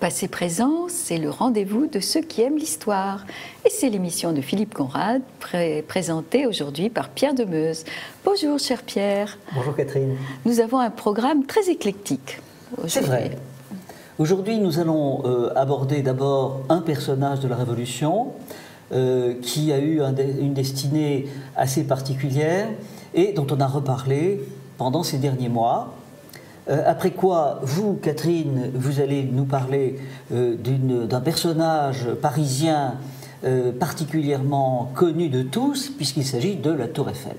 Passé présent, c'est le rendez-vous de ceux qui aiment l'histoire. Et c'est l'émission de Philippe Conrad, présentée aujourd'hui par Pierre Demeuse. Bonjour, cher Pierre. Bonjour, Catherine. Nous avons un programme très éclectique. C'est vrai. Aujourd'hui, nous allons aborder d'abord un personnage de la Révolution qui a eu une destinée assez particulière et dont on a reparlé pendant ces derniers mois. Après quoi, vous, Catherine, vous allez nous parler d'un personnage parisien particulièrement connu de tous, puisqu'il s'agit de la Tour Eiffel.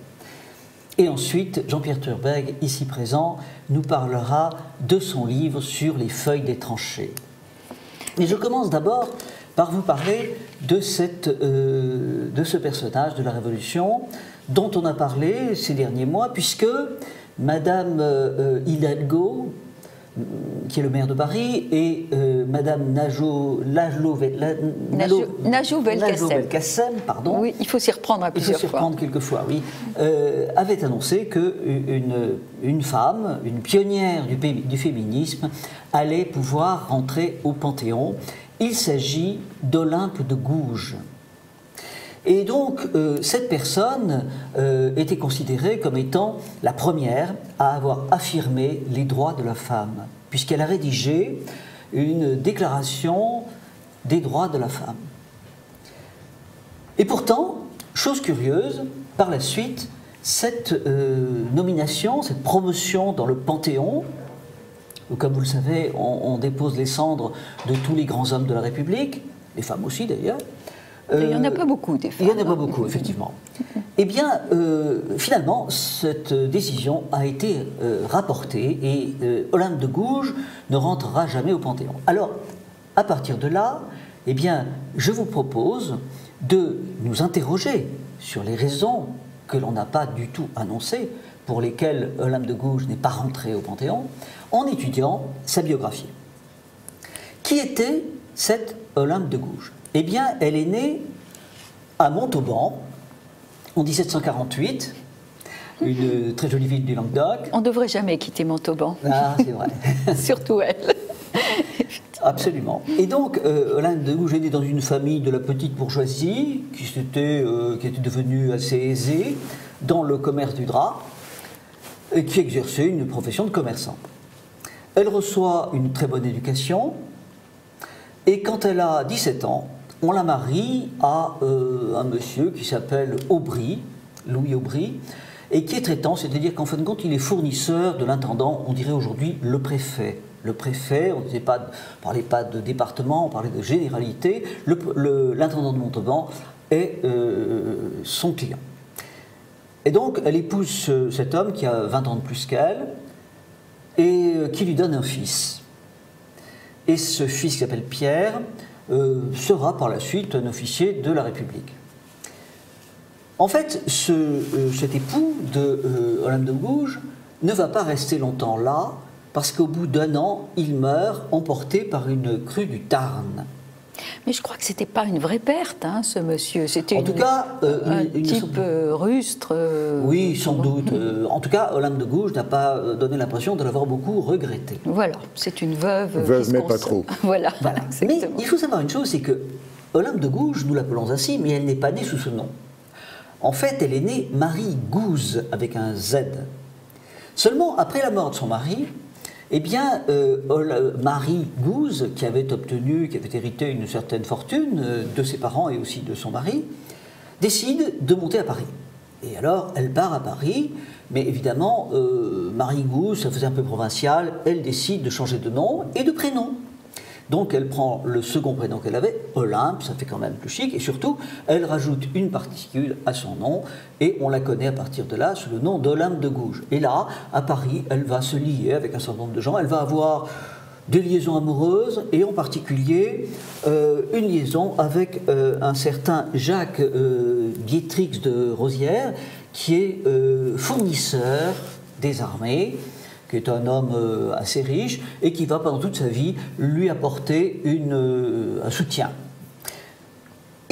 Et ensuite, Jean-Pierre Thurbeg, ici présent, nous parlera de son livre sur les feuilles des tranchées. Et je commence d'abord par vous parler de ce personnage de la Révolution dont on a parlé ces derniers mois, puisque Madame Hidalgo, qui est le maire de Paris, et Madame Najot Belkacem, pardon. Oui, il faut s'y reprendre à plusieurs fois. Il faut s'y reprendre quelquefois, oui. Avait annoncé qu'une femme, une pionnière du féminisme, allait pouvoir rentrer au Panthéon. Il s'agit d'Olympe de Gouges. Et donc, cette personne était considérée comme étant la première à avoir affirmé les droits de la femme, puisqu'elle a rédigé une déclaration des droits de la femme. Et pourtant, chose curieuse, par la suite, cette nomination, cette promotion dans le Panthéon, où, comme vous le savez, on dépose les cendres de tous les grands hommes de la République, les femmes aussi d'ailleurs. Il n'y en a pas beaucoup, des femmes. Il n'y en a pas beaucoup, effectivement. Eh bien, finalement, cette décision a été rapportée et Olympe de Gouges ne rentrera jamais au Panthéon. Alors, à partir de là, eh bien, je vous propose de nous interroger sur les raisons que l'on n'a pas du tout annoncées, pour lesquelles Olympe de Gouges n'est pas rentrée au Panthéon, en étudiant sa biographie. Qui était cette Olympe de Gouges ? Eh bien, elle est née à Montauban en 1748, une très jolie ville du Languedoc. On ne devrait jamais quitter Montauban. Ah, c'est vrai. Surtout elle. Absolument. Et donc, Olympe de Gouges est née dans une famille de la petite bourgeoisie qui était devenue assez aisée dans le commerce du drap et qui exerçait une profession de commerçant. Elle reçoit une très bonne éducation et quand elle a 17 ans, on la marie à un monsieur qui s'appelle Aubry, Louis Aubry, et qui est traitant, c'est-à-dire qu'en fin de compte, il est fournisseur de l'intendant, on dirait aujourd'hui le préfet. Le préfet, on ne parlait pas de département, on parlait de généralité. L'intendant de Montauban est son client. Et donc, elle épouse cet homme qui a 20 ans de plus qu'elle et qui lui donne un fils. Et ce fils qui s'appelle Pierre sera par la suite un officier de la République. En fait, cet époux de Olympe de Gouges ne va pas rester longtemps là, parce qu'au bout d'un an, il meurt emporté par une crue du Tarn. Mais je crois que c'était pas une vraie perte, hein, ce monsieur. C'était un type rustre. Oui, sans doute. En tout cas, Olympe de Gouges n'a pas donné l'impression de l'avoir beaucoup regretté. Voilà, c'est une veuve. Veuve, mais pas trop. Voilà. Mais il faut savoir une chose, c'est que Olympe de Gouges, nous l'appelons ainsi, mais elle n'est pas née sous ce nom. En fait, elle est née Marie Gouze, avec un Z. Seulement, après la mort de son mari, eh bien, Marie Gouze, qui avait hérité une certaine fortune de ses parents et aussi de son mari, décide de monter à Paris. Et alors, elle part à Paris, mais évidemment, Marie Gouze, ça faisait un peu provincial, elle décide de changer de nom et de prénom. Donc, elle prend le second prénom qu'elle avait, Olympe, ça fait quand même plus chic, et surtout, elle rajoute une particule à son nom, et on la connaît à partir de là sous le nom d'Olympe de Gouges. Et là, à Paris, elle va se lier avec un certain nombre de gens, elle va avoir des liaisons amoureuses, et en particulier une liaison avec un certain Jacques Dietrich de Rosières, qui est fournisseur des armées, qui est un homme assez riche et qui va pendant toute sa vie lui apporter un soutien.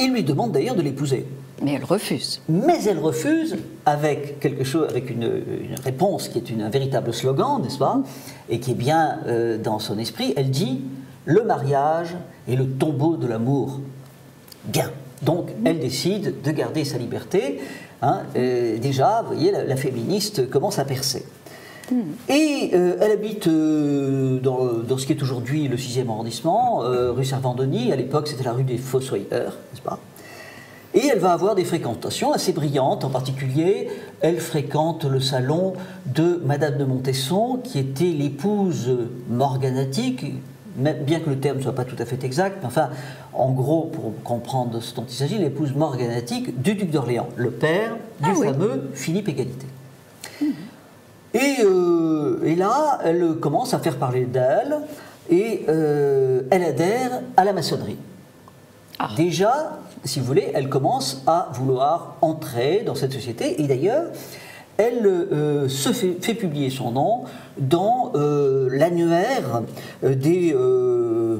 Il lui demande d'ailleurs de l'épouser. Mais elle refuse. Mais elle refuse avec quelque chose, avec une réponse qui est un véritable slogan, n'est-ce pas? Et qui est bien dans son esprit. Elle dit: le mariage et le tombeau de l'amour. Bien. Donc, elle décide de garder sa liberté. Hein, déjà, vous voyez, la féministe commence à percer. Et elle habite dans ce qui est aujourd'hui le 6e arrondissement, rue Servandoni. À l'époque, c'était la rue des Fossoyeurs, n'est-ce pas? Et elle va avoir des fréquentations assez brillantes. En particulier, elle fréquente le salon de Madame de Montesson, qui était l'épouse morganatique, bien que le terme ne soit pas tout à fait exact, mais enfin, en gros, pour comprendre de ce dont il s'agit, l'épouse morganatique du duc d'Orléans, le père du fameux Philippe Égalité. Et là, elle commence à faire parler d'elle et elle adhère à la maçonnerie. Déjà, si vous voulez, elle commence à vouloir entrer dans cette société et d'ailleurs, elle se fait publier son nom dans l'annuaire des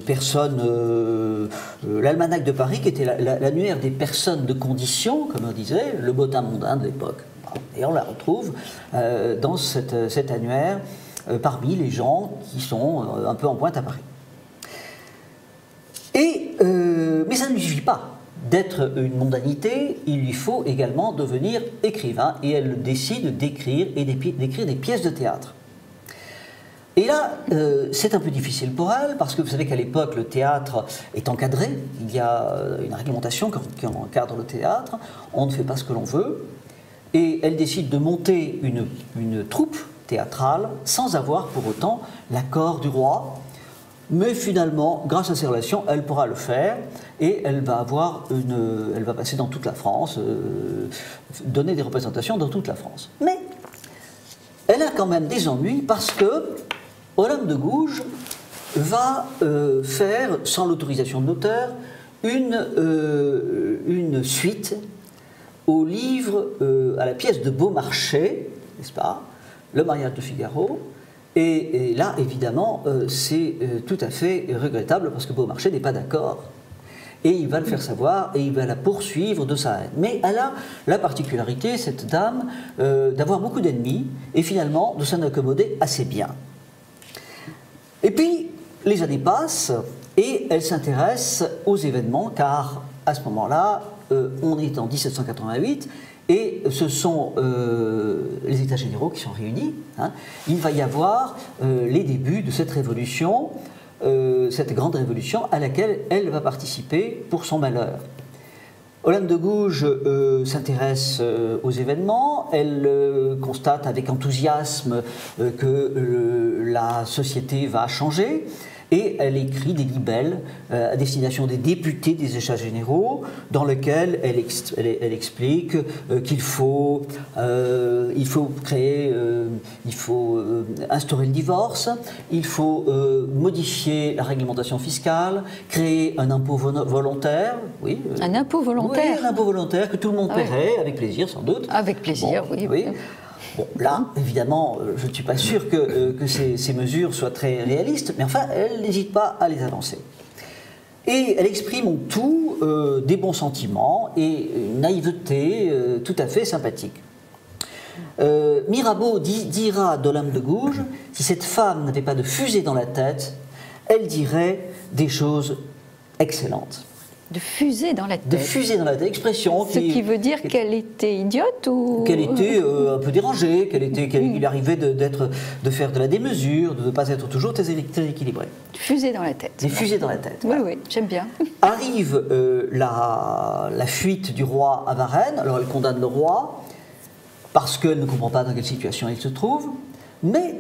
personnes, l'almanach de Paris, qui était l'annuaire des personnes de condition, comme on disait, le bottin mondain de l'époque. Et on la retrouve dans cet annuaire parmi les gens qui sont un peu en pointe à Paris. Mais ça ne lui suffit pas d'être une mondanité, il lui faut également devenir écrivain et elle décide d'écrire des pièces de théâtre. Et là, c'est un peu difficile pour elle parce que vous savez qu'à l'époque, le théâtre est encadré, il y a une réglementation qui encadre le théâtre, on ne fait pas ce que l'on veut. Et elle décide de monter une troupe théâtrale sans avoir pour autant l'accord du roi. Mais finalement, grâce à ses relations, elle pourra le faire et elle va passer dans toute la France, donner des représentations dans toute la France. Mais elle a quand même des ennuis parce que Olympe de Gouges va faire, sans l'autorisation de l'auteur, une suite au livre, à la pièce de Beaumarchais, n'est-ce pas, Le mariage de Figaro. Et là, évidemment, c'est tout à fait regrettable parce que Beaumarchais n'est pas d'accord. Et il va le faire savoir et il va la poursuivre de sa haine. Mais elle a la particularité, cette dame, d'avoir beaucoup d'ennemis et finalement de s'en accommoder assez bien. Et puis, les années passent et elle s'intéresse aux événements car à ce moment-là, on est en 1788 et ce sont les États généraux qui sont réunis. Hein. Il va y avoir les débuts de cette révolution, cette grande révolution à laquelle elle va participer pour son malheur. Olympe de Gouges s'intéresse aux événements, elle constate avec enthousiasme que la société va changer. Et elle écrit des libelles à destination des députés des États généraux, dans lesquels elle explique qu'il faut instaurer le divorce, il faut modifier la réglementation fiscale, créer un impôt volontaire. Oui, un impôt volontaire. Oui, un impôt volontaire que tout le monde paierait, avec plaisir sans doute. Avec plaisir, bon, oui. Bon, là, évidemment, je ne suis pas sûr que ces mesures soient très réalistes, mais enfin, elle n'hésite pas à les avancer. Et elle exprime en tout des bons sentiments et une naïveté tout à fait sympathique. Mirabeau dira d'Olympe de Gouges, si cette femme n'avait pas de fusée dans la tête, elle dirait des choses excellentes. De fusée dans la tête. De fusée dans la tête, expression. Ce qui veut dire qu'elle était idiote ou... Qu'elle était un peu dérangée, qu'il arrivait de faire de la démesure, de ne pas être toujours très équilibrée. Fusée dans la tête. Des fusées dans la tête. Oui, oui, j'aime bien. Arrive la fuite du roi à Varennes, alors elle condamne le roi, parce qu'elle ne comprend pas dans quelle situation il se trouve. Mais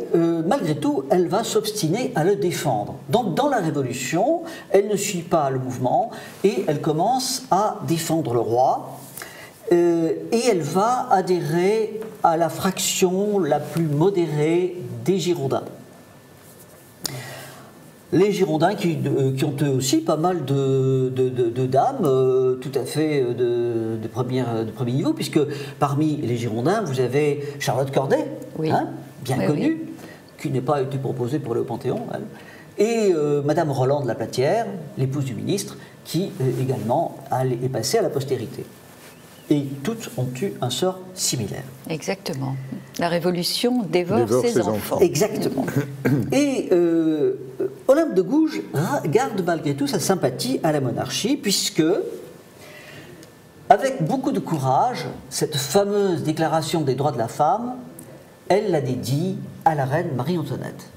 malgré tout, elle va s'obstiner à le défendre. Donc dans la Révolution, elle ne suit pas le mouvement et elle commence à défendre le roi. Et elle va adhérer à la fraction la plus modérée des Girondins. Les Girondins qui ont eux aussi pas mal de dames tout à fait de premier niveau, puisque parmi les Girondins, vous avez Charlotte Corday, oui. Hein, bien connue, qui n'a pas été proposée pour aller au Panthéon, elle, et Madame Roland de la Platière, l'épouse du ministre, qui également est passée à la postérité. Et toutes ont eu un sort similaire. Exactement. La Révolution dévore ses enfants. Exactement. Et Olympe de Gouges garde malgré tout sa sympathie à la monarchie, puisque, avec beaucoup de courage, cette fameuse déclaration des droits de la femme, elle la dédie à la reine Marie-Antoinette.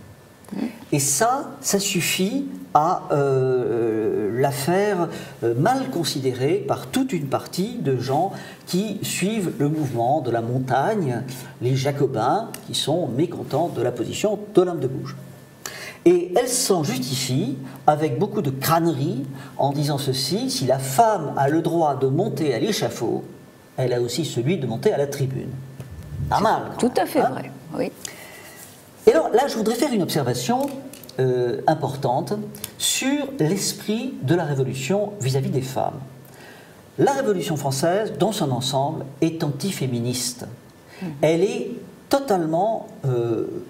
Et ça suffit à la faire mal considérée par toute une partie de gens qui suivent le mouvement de la montagne, les Jacobins, qui sont mécontents de la position d'Olympe de Gouges. Et elle s'en justifie avec beaucoup de crânerie en disant ceci: si la femme a le droit de monter à l'échafaud, elle a aussi celui de monter à la tribune. Pas mal. Tout à fait vrai, oui. Et alors là, je voudrais faire une observation importante sur l'esprit de la Révolution vis-à-vis des femmes. La Révolution française, dans son ensemble, est antiféministe. Elle est totalement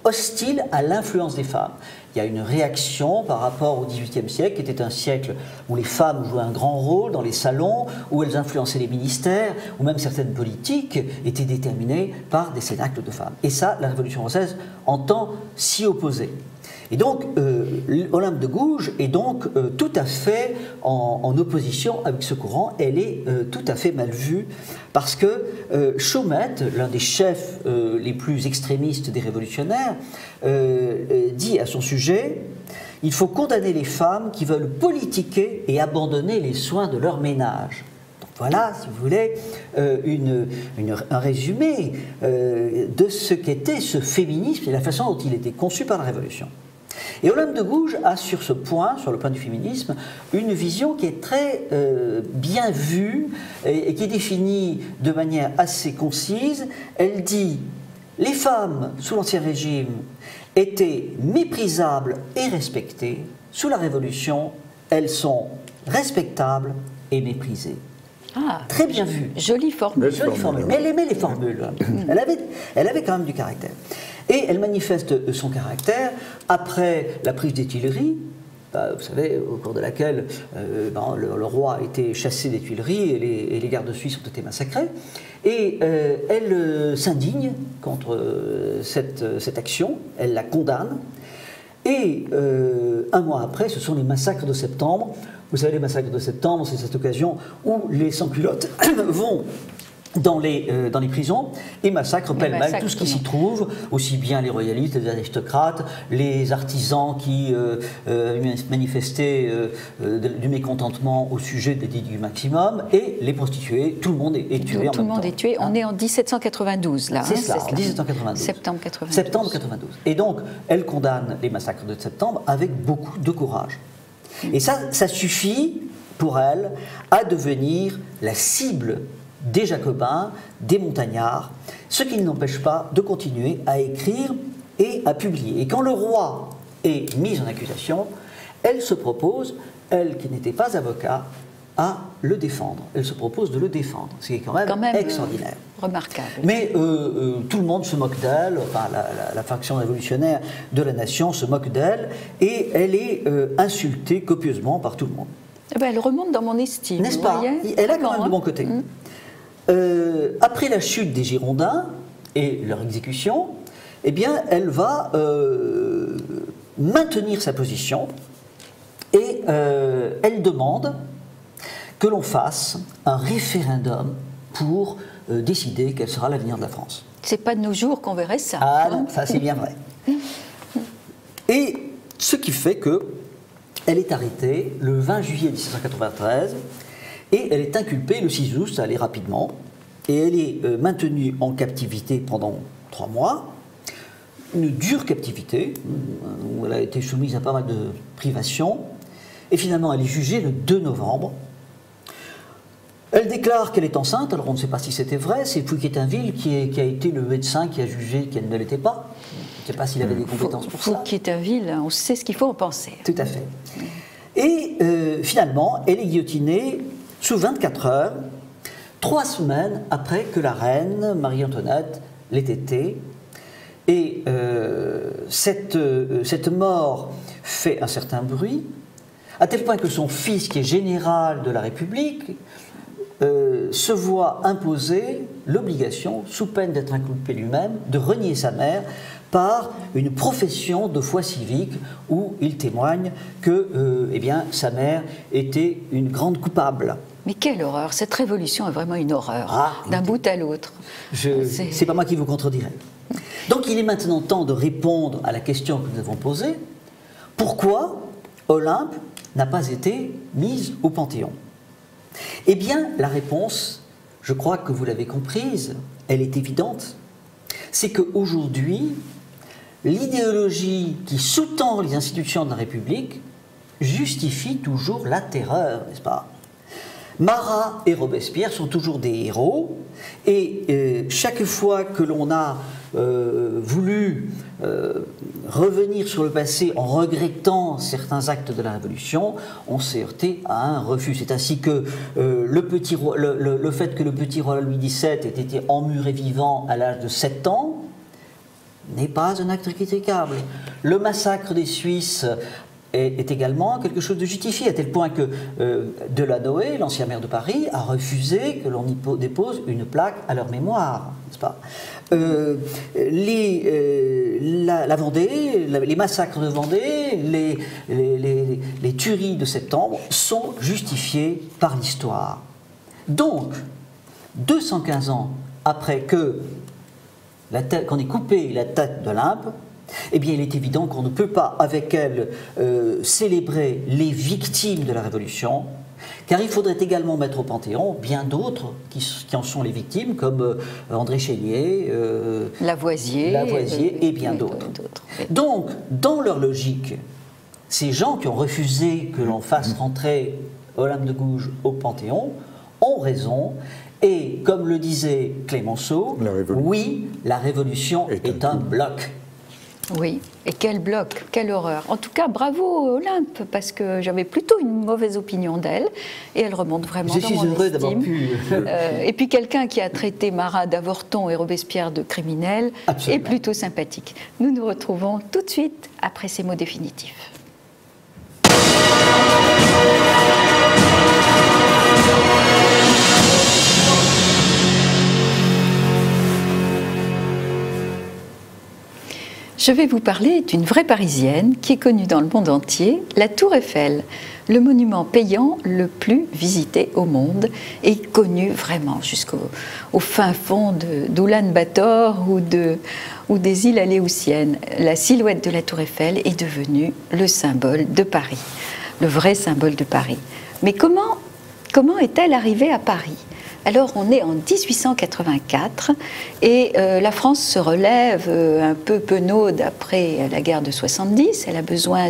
hostile à l'influence des femmes. Il y a une réaction par rapport au XVIIIe siècle, qui était un siècle où les femmes jouaient un grand rôle dans les salons, où elles influençaient les ministères, où même certaines politiques étaient déterminées par des cénacles de femmes. Et ça, la Révolution française entend s'y opposer. Et donc, Olympe de Gouges est donc tout à fait en opposition avec ce courant. Elle est tout à fait mal vue parce que Chaumette, l'un des chefs les plus extrémistes des révolutionnaires, dit à son sujet: il faut condamner les femmes qui veulent politiquer et abandonner les soins de leur ménage. Voilà, si vous voulez, un résumé de ce qu'était ce féminisme et la façon dont il était conçu par la Révolution. Et Olympe de Gouges a sur ce point, sur le point du féminisme, une vision qui est très bien vue et qui est définie de manière assez concise. Elle dit: les femmes sous l'Ancien Régime étaient méprisables et respectées. Sous la Révolution, elles sont respectables et méprisées. Ah, très bien vu. Jolie formule. Jolie formule. Mais elle aimait les formules. Elle avait quand même du caractère. Et elle manifeste son caractère après la prise des Tuileries, vous savez, au cours de laquelle le roi a été chassé des Tuileries et les gardes suisses ont été massacrés. Et elle s'indigne contre cette action, elle la condamne. Et un mois après, ce sont les massacres de septembre. Vous savez, les massacres de septembre, c'est cette occasion où les sans-culottes vont dans les prisons et massacrent pêle-mêle tout ce qui s'y trouve, aussi bien les royalistes, les aristocrates, les artisans qui manifestaient du mécontentement au sujet de l'édit du maximum, et les prostituées. Tout le monde est tué en même temps. Tout le monde est tué. On est en 1792, là. C'est cela, en 1792. Septembre 92. Septembre 92. Et donc, elle condamne les massacres de septembre avec beaucoup de courage. Et ça suffit pour elle à devenir la cible des Jacobins, des montagnards, ce qui ne l'empêche pas de continuer à écrire et à publier. Et quand le roi est mis en accusation, elle se propose, elle qui n'était pas avocat, à le défendre. Elle se propose de le défendre, ce qui est quand même extraordinaire. Remarquable. Mais tout le monde se moque d'elle, enfin la faction révolutionnaire de la nation se moque d'elle, et elle est insultée copieusement par tout le monde. Eh ben, elle remonte dans mon estime. N'est-ce pas? Elle a quand même de bon côté. Après la chute des Girondins et leur exécution, eh bien, elle va maintenir sa position et elle demande que l'on fasse un référendum pour décider quel sera l'avenir de la France. C'est pas de nos jours qu'on verrait ça. Ah non, ça c'est bien vrai. Et ce qui fait que elle est arrêtée le 20 juillet 1793 et elle est inculpée le 6 août, ça allait rapidement, et elle est maintenue en captivité pendant 3 mois, une dure captivité, où elle a été soumise à pas mal de privations, et finalement elle est jugée le 2 novembre. Elle déclare qu'elle est enceinte, alors on ne sait pas si c'était vrai, c'est Fouquier-Tinville qui a été le médecin qui a jugé qu'elle ne l'était pas. Je ne sais pas s'il avait des compétences pour ça. Fouquier-Tinville, on sait ce qu'il faut en penser. Tout à fait. Et finalement, elle est guillotinée sous 24 heures, 3 semaines après que la reine Marie-Antoinette l'ait été. Et cette mort fait un certain bruit, à tel point que son fils, qui est général de la République, se voit imposer l'obligation, sous peine d'être inculpé lui-même, de renier sa mère, par une profession de foi civique où il témoigne que eh bien, sa mère était une grande coupable. Mais quelle horreur! Cette révolution est vraiment une horreur, d'un bout à l'autre. C'est pas moi qui vous contredirai. Donc il est maintenant temps de répondre à la question que nous avons posée. Pourquoi Olympe n'a pas été mise au Panthéon? Eh bien, la réponse, je crois que vous l'avez comprise, elle est évidente. C'est qu'aujourd'hui, l'idéologie qui sous-tend les institutions de la République justifie toujours la terreur, n'est-ce pas? Marat et Robespierre sont toujours des héros, et chaque fois que l'on a voulu revenir sur le passé en regrettant certains actes de la Révolution, on s'est heurté à un refus. C'est ainsi que le fait que le petit roi Louis XVII ait été emmuré vivant à l'âge de 7 ans n'est pas un acte critiquable. Le massacre des Suisses est également quelque chose de justifié, à tel point que Delanoë, l'ancien maire de Paris, a refusé que l'on y dépose une plaque à leur mémoire, n'est-ce pas? La Vendée, les massacres de Vendée, les tueries de septembre sont justifiés par l'histoire. Donc, 215 ans après qu'on ait coupé la tête d'Olympe, eh bien, il est évident qu'on ne peut pas, avec elle, célébrer les victimes de la Révolution, car il faudrait également mettre au Panthéon bien d'autres qui en sont les victimes, comme André Chénier, Lavoisier et bien d'autres. Donc, dans leur logique, ces gens qui ont refusé que l'on fasse rentrer Olympe de Gouges au Panthéon ont raison. Et comme le disait Clémenceau, oui, la Révolution est un bloc. Oui, et quel bloc, quelle horreur. En tout cas, bravo Olympe, parce que j'avais plutôt une mauvaise opinion d'elle, et elle remonte vraiment dans mon heureux d'avoir pu... et puis quelqu'un qui a traité Marat d'avorton et Robespierre de criminel est plutôt sympathique. Nous nous retrouvons tout de suite après ces mots définitifs. Je vais vous parler d'une vraie Parisienne qui est connue dans le monde entier, la Tour Eiffel, le monument payant le plus visité au monde et connu vraiment jusqu'au fin fond d'Oulan-Bator ou des îles Aléoutiennes. La silhouette de la Tour Eiffel est devenue le symbole de Paris, le vrai symbole de Paris. Mais comment est-elle arrivée à Paris ? Alors on est en 1884 et la France se relève un peu penaude après la guerre de 70. Elle a besoin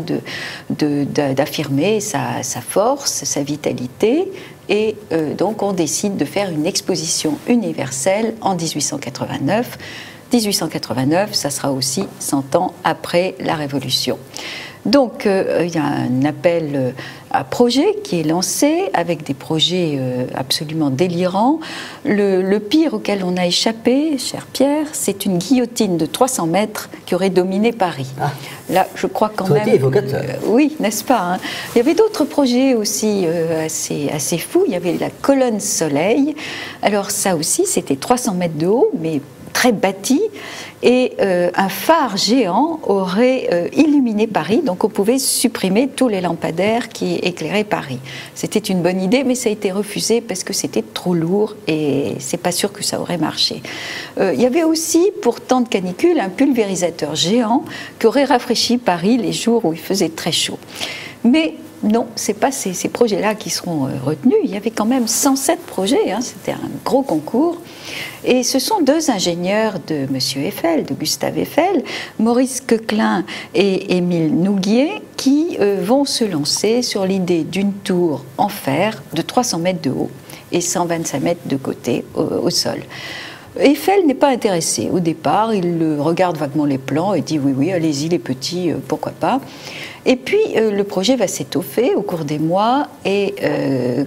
d'affirmer sa force, sa vitalité et donc on décide de faire une exposition universelle en 1889. 1889, ça sera aussi 100 ans après la Révolution. Donc, il y a un appel à projet qui est lancé avec des projets absolument délirants. Le pire auquel on a échappé, cher Pierre, c'est une guillotine de 300 mètres qui aurait dominé Paris. Ah. Là, je crois quand même... Ça a été évocateur. Oui, n'est-ce pas, hein? Il y avait d'autres projets aussi assez fous. Il y avait la colonne Soleil. Alors ça aussi, c'était 300 mètres de haut, mais très bâti, et un phare géant aurait illuminé Paris, donc on pouvait supprimer tous les lampadaires qui éclairaient Paris. C'était une bonne idée, mais ça a été refusé parce que c'était trop lourd et c'est pas sûr que ça aurait marché. Il y avait aussi, pour temps de canicule, un pulvérisateur géant qui aurait rafraîchi Paris les jours où il faisait très chaud. Mais non, ce n'est pas ces projets-là qui seront retenus. Il y avait quand même 107 projets, hein, c'était un gros concours. Et ce sont deux ingénieurs de M. Eiffel, de Gustave Eiffel, Maurice Coquelin et Émile Nouguier, qui vont se lancer sur l'idée d'une tour en fer de 300 mètres de haut et 125 mètres de côté au sol. Eiffel n'est pas intéressé. Au départ, il regarde vaguement les plans et dit oui, allez-y les petits, pourquoi pas. Et puis le projet va s'étoffer au cours des mois et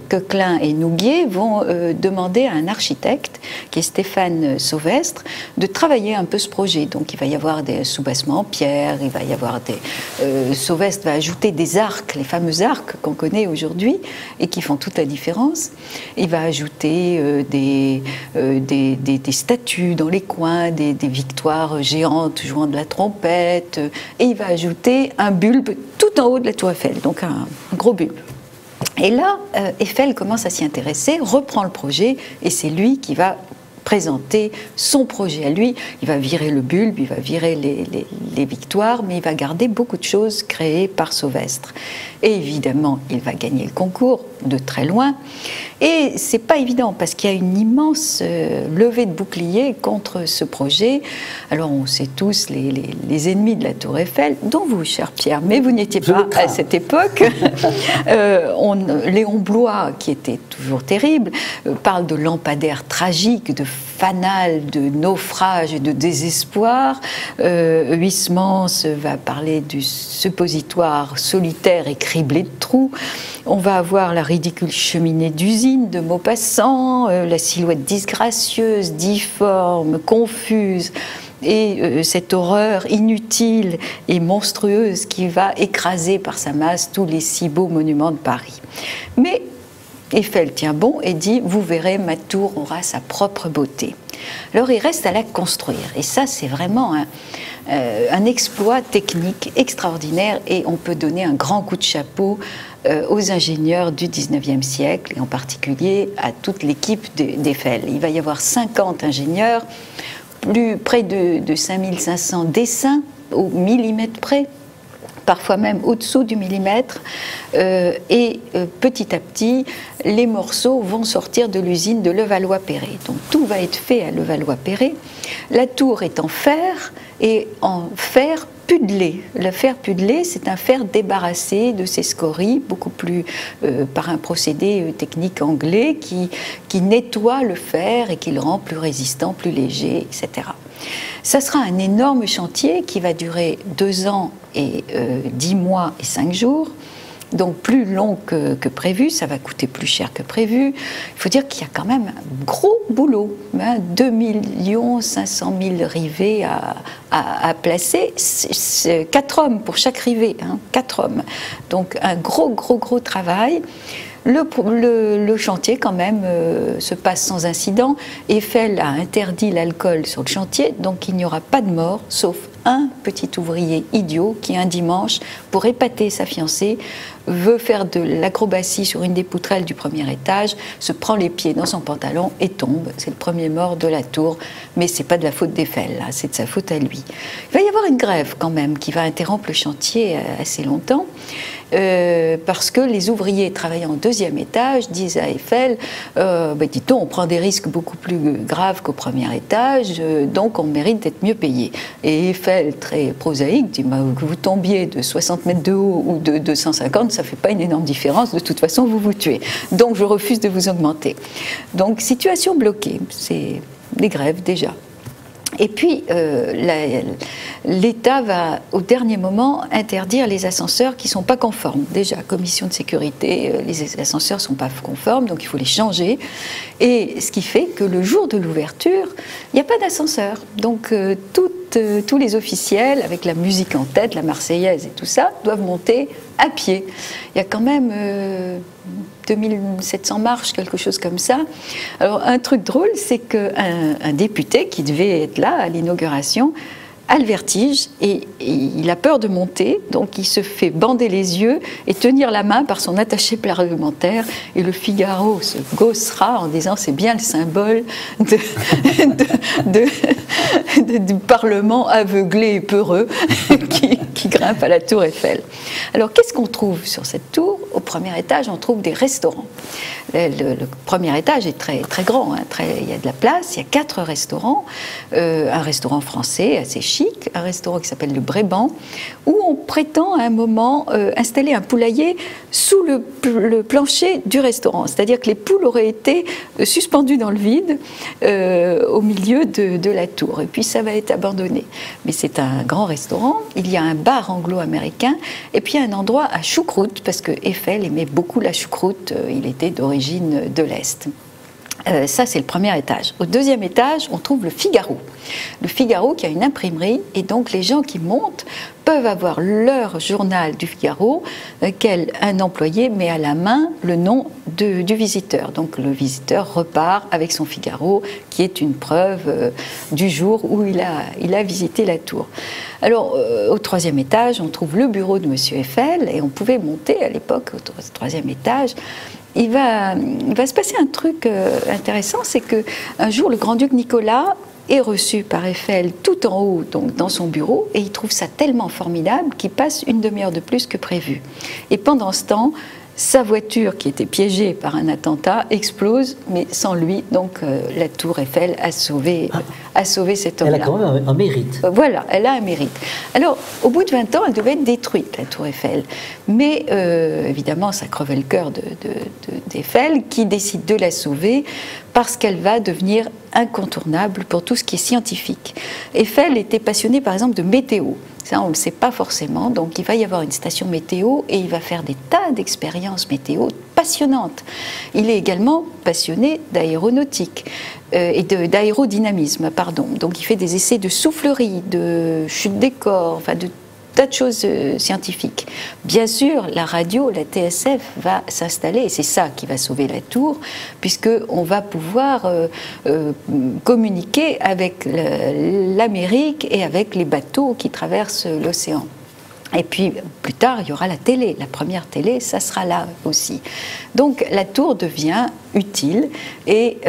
Coquelin et Nouguier vont demander à un architecte, qui est Stéphane Sauvestre, de travailler un peu ce projet. Donc il va y avoir des soubassements en pierre, il va y avoir Sauvestre va ajouter des arcs, les fameux arcs qu'on connaît aujourd'hui et qui font toute la différence. Il va ajouter des statues dans les coins, des victoires géantes jouant de la trompette, et il va ajouter un bulbe tout en haut de la tour Eiffel, donc un gros bulbe. Et là, Eiffel commence à s'y intéresser, reprend le projet, et c'est lui qui va présenter son projet à lui. Il va virer le bulbe, il va virer les victoires, mais il va garder beaucoup de choses créées par Sauvestre. Et évidemment, il va gagner le concours de très loin. Et c'est pas évident parce qu'il y a une immense levée de boucliers contre ce projet. Alors on sait tous les ennemis de la Tour Eiffel, dont vous, cher Pierre, mais vous n'étiez pas à cette époque. Léon Bloy, qui était toujours terrible, parle de lampadaires tragiques, de fanal, de naufrage et de désespoir. Huysmans va parler du suppositoire solitaire et criblé de trous. On va avoir la ridicule cheminée d'usine de Maupassant, la silhouette disgracieuse, difforme, confuse, et cette horreur inutile et monstrueuse qui va écraser par sa masse tous les si beaux monuments de Paris. Mais Eiffel tient bon et dit « Vous verrez, ma tour aura sa propre beauté ». Alors il reste à la construire, et ça c'est vraiment un exploit technique extraordinaire, et on peut donner un grand coup de chapeau aux ingénieurs du 19e siècle, et en particulier à toute l'équipe d'Eiffel. Il va y avoir 50 ingénieurs, près de 5500 dessins au millimètre près, parfois même au-dessous du millimètre, et petit à petit, les morceaux vont sortir de l'usine de Levallois-Perret. Donc tout va être fait à Levallois-Perret. La tour est en fer, et en fer pudelé. Le fer pudelé, c'est un fer débarrassé de ses scories, beaucoup plus par un procédé technique anglais qui nettoie le fer et qui le rend plus résistant, plus léger, etc. Ça sera un énorme chantier qui va durer 2 ans et 10 mois et 5 jours, donc plus long que prévu, ça va coûter plus cher que prévu. Il faut dire qu'il y a quand même un gros boulot, 2 500 000 rivets à placer, 4 hommes pour chaque rivet, 4 hommes. Donc un gros travail. Le chantier, quand même, se passe sans incident. Eiffel a interdit l'alcool sur le chantier, donc il n'y aura pas de mort, sauf un petit ouvrier idiot qui, un dimanche, pour épater sa fiancée, veut faire de l'acrobatie sur une des poutrelles du premier étage, se prend les pieds dans son pantalon et tombe. C'est le premier mort de la tour, mais c'est pas de la faute d'Eiffel, c'est de sa faute à lui. Il va y avoir une grève, quand même, qui va interrompre le chantier assez longtemps. Parce que les ouvriers travaillant au 2e étage disent à Eiffel dit-on, on prend des risques beaucoup plus graves qu'au premier étage, donc on mérite d'être mieux payé. Et Eiffel, très prosaïque, dit que vous tombiez de 60 mètres de haut ou de 250, ça ne fait pas une énorme différence, de toute façon vous vous tuez. Donc je refuse de vous augmenter. Donc situation bloquée, c'est des grèves déjà. Et puis, l'État va, au dernier moment, interdire les ascenseurs qui ne sont pas conformes. Déjà, commission de sécurité, les ascenseurs ne sont pas conformes, donc il faut les changer. Et ce qui fait que le jour de l'ouverture, il n'y a pas d'ascenseur. Donc, tous les officiels, avec la musique en tête, la Marseillaise et tout ça, doivent monter à pied. Il y a quand même 2700 marches, quelque chose comme ça. Alors, un truc drôle, c'est qu'un député qui devait être là à l'inauguration a le vertige et il a peur de monter, donc il se fait bander les yeux et tenir la main par son attaché parlementaire, et le Figaro se gaussera en disant c'est bien le symbole du Parlement aveuglé et peureux qui grimpe à la tour Eiffel. Alors qu'est-ce qu'on trouve sur cette tour? Au premier étage, on trouve des restaurants. Le premier étage est très, très grand, il y a de la place, il y a 4 restaurants, un restaurant français assez chic, un restaurant qui s'appelle le Bréban, où on prétend à un moment installer un poulailler sous le plancher du restaurant, c'est-à-dire que les poules auraient été suspendues dans le vide au milieu de la tour. Et puis ça va être abandonné. Mais c'est un grand restaurant, il y a un bar anglo-américain, et puis un endroit à choucroute, parce que Eiffel aimait beaucoup la choucroute, il était d'origine de l'Est. Ça, c'est le premier étage. Au deuxième étage, on trouve le Figaro. Le Figaro qui a une imprimerie, et donc les gens qui montent peuvent avoir leur journal du Figaro, un employé met à la main le nom du visiteur. Donc le visiteur repart avec son Figaro, qui est une preuve du jour où il a visité la tour. Alors, au troisième étage, on trouve le bureau de Monsieur Eiffel, et on pouvait monter à l'époque au troisième étage. Il va se passer un truc intéressant, c'est qu'un jour, le grand-duc Nicolas est reçu par Eiffel tout en haut, donc dans son bureau, et il trouve ça tellement formidable qu'il passe une demi-heure de plus que prévu. Et pendant ce temps, sa voiture, qui était piégée par un attentat, explose, mais sans lui, donc la tour Eiffel a sauvé cet homme-là. Elle a quand même un mérite. Voilà, elle a un mérite. Alors, au bout de 20 ans, elle devait être détruite, la tour Eiffel. Mais évidemment, ça crevait le cœur d'Eiffel, qui décide de la sauver parce qu'elle va devenir incontournable pour tout ce qui est scientifique. Eiffel était passionné, par exemple, de météo. Ça, on ne le sait pas forcément. Donc, il va y avoir une station météo et il va faire des tas d'expériences météo passionnantes. Il est également passionné d'aéronautique et d'aérodynamisme, pardon. Donc, il fait des essais de soufflerie, de chute des corps, enfin de tas de choses scientifiques. Bien sûr, la radio, la TSF va s'installer, et c'est ça qui va sauver la tour, puisqu'on va pouvoir communiquer avec l'Amérique et avec les bateaux qui traversent l'océan. Et puis, plus tard, il y aura la télé. La première télé, ça sera là aussi. Donc, la tour devient utile. Et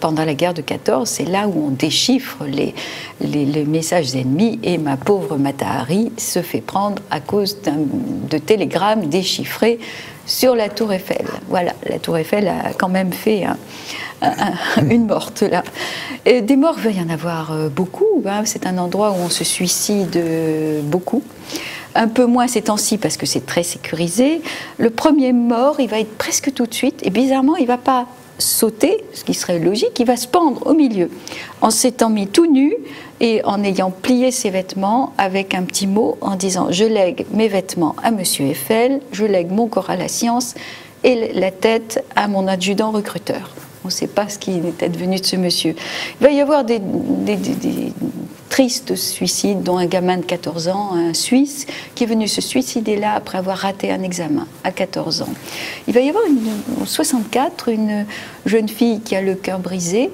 pendant la guerre de 14, c'est là où on déchiffre les messages ennemis. Et ma pauvre Mata Hari se fait prendre à cause de télégrammes déchiffrés sur la tour Eiffel. Voilà, la tour Eiffel a quand même fait une morte, là. Et des morts, il va y en avoir beaucoup. Hein. C'est un endroit où on se suicide beaucoup. Un peu moins ces temps-ci parce que c'est très sécurisé. Le premier mort, il va être presque tout de suite, et bizarrement, il ne va pas sauter, ce qui serait logique, il va se pendre au milieu, en s'étant mis tout nu et en ayant plié ses vêtements avec un petit mot en disant « Je lègue mes vêtements à Monsieur Eiffel, je lègue mon corps à la science et la tête à mon adjudant recruteur ». On ne sait pas ce qui était devenu de ce monsieur. Il va y avoir des tristes suicides, dont un gamin de 14 ans, un Suisse, qui est venu se suicider là après avoir raté un examen à 14 ans. Il va y avoir en 64 une jeune fille qui a le cœur brisé,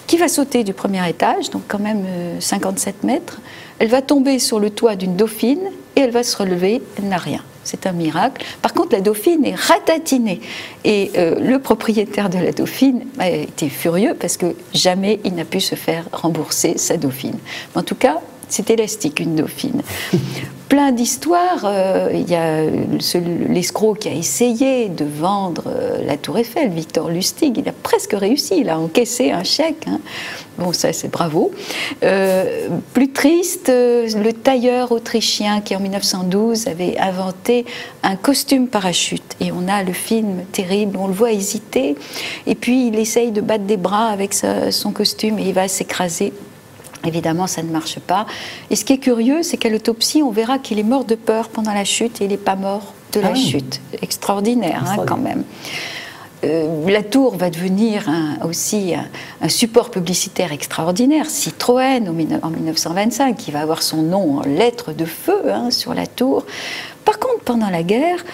qui va sauter du premier étage, donc quand même 57 mètres. Elle va tomber sur le toit d'une dauphine et elle va se relever, elle n'a rien. C'est un miracle. Par contre, la dauphine est ratatinée. Et le propriétaire de la dauphine a été furieux parce que jamais il n'a pu se faire rembourser sa dauphine. Mais en tout cas, c'est élastique, une dauphine. Plein d'histoires. Il y a l'escroc qui a essayé de vendre la tour Eiffel, Victor Lustig. Il a presque réussi. Il a encaissé un chèque. Hein. Bon, ça, c'est bravo. Plus triste, le tailleur autrichien qui, en 1912, avait inventé un costume parachute. Et on a le film terrible, on le voit hésiter. Et puis, il essaye de battre des bras avec son costume et il va s'écraser. Évidemment, ça ne marche pas. Et ce qui est curieux, c'est qu'à l'autopsie, on verra qu'il est mort de peur pendant la chute et il n'est pas mort de la chute. Extraordinaire, hein, quand même. La tour va devenir aussi un support publicitaire extraordinaire. Citroën, en 1925, qui va avoir son nom en lettres de feu sur la tour. Par contre, pendant la guerre,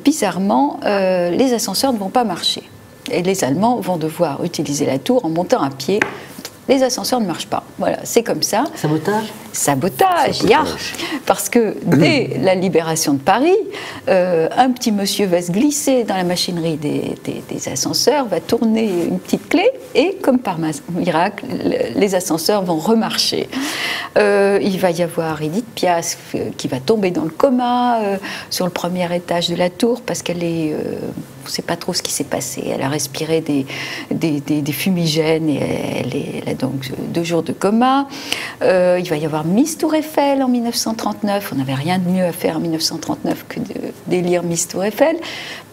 bizarrement, les ascenseurs ne vont pas marcher. Et les Allemands vont devoir utiliser la tour en montant à pied. Les ascenseurs ne marchent pas. Voilà, c'est comme ça. Sabotage ? Sabotage, ya. Parce que dès la libération de Paris, un petit monsieur va se glisser dans la machinerie des ascenseurs, va tourner une petite clé et, comme par miracle, les ascenseurs vont remarcher. Il va y avoir Edith Piaf qui va tomber dans le coma sur le premier étage de la tour parce qu'elle est... on ne sait pas trop ce qui s'est passé. Elle a respiré des fumigènes et elle a donc 2 jours de coma. Il va y avoir Miss Tour Eiffel en 1939. On n'avait rien de mieux à faire en 1939 que d'élire Miss Tour Eiffel.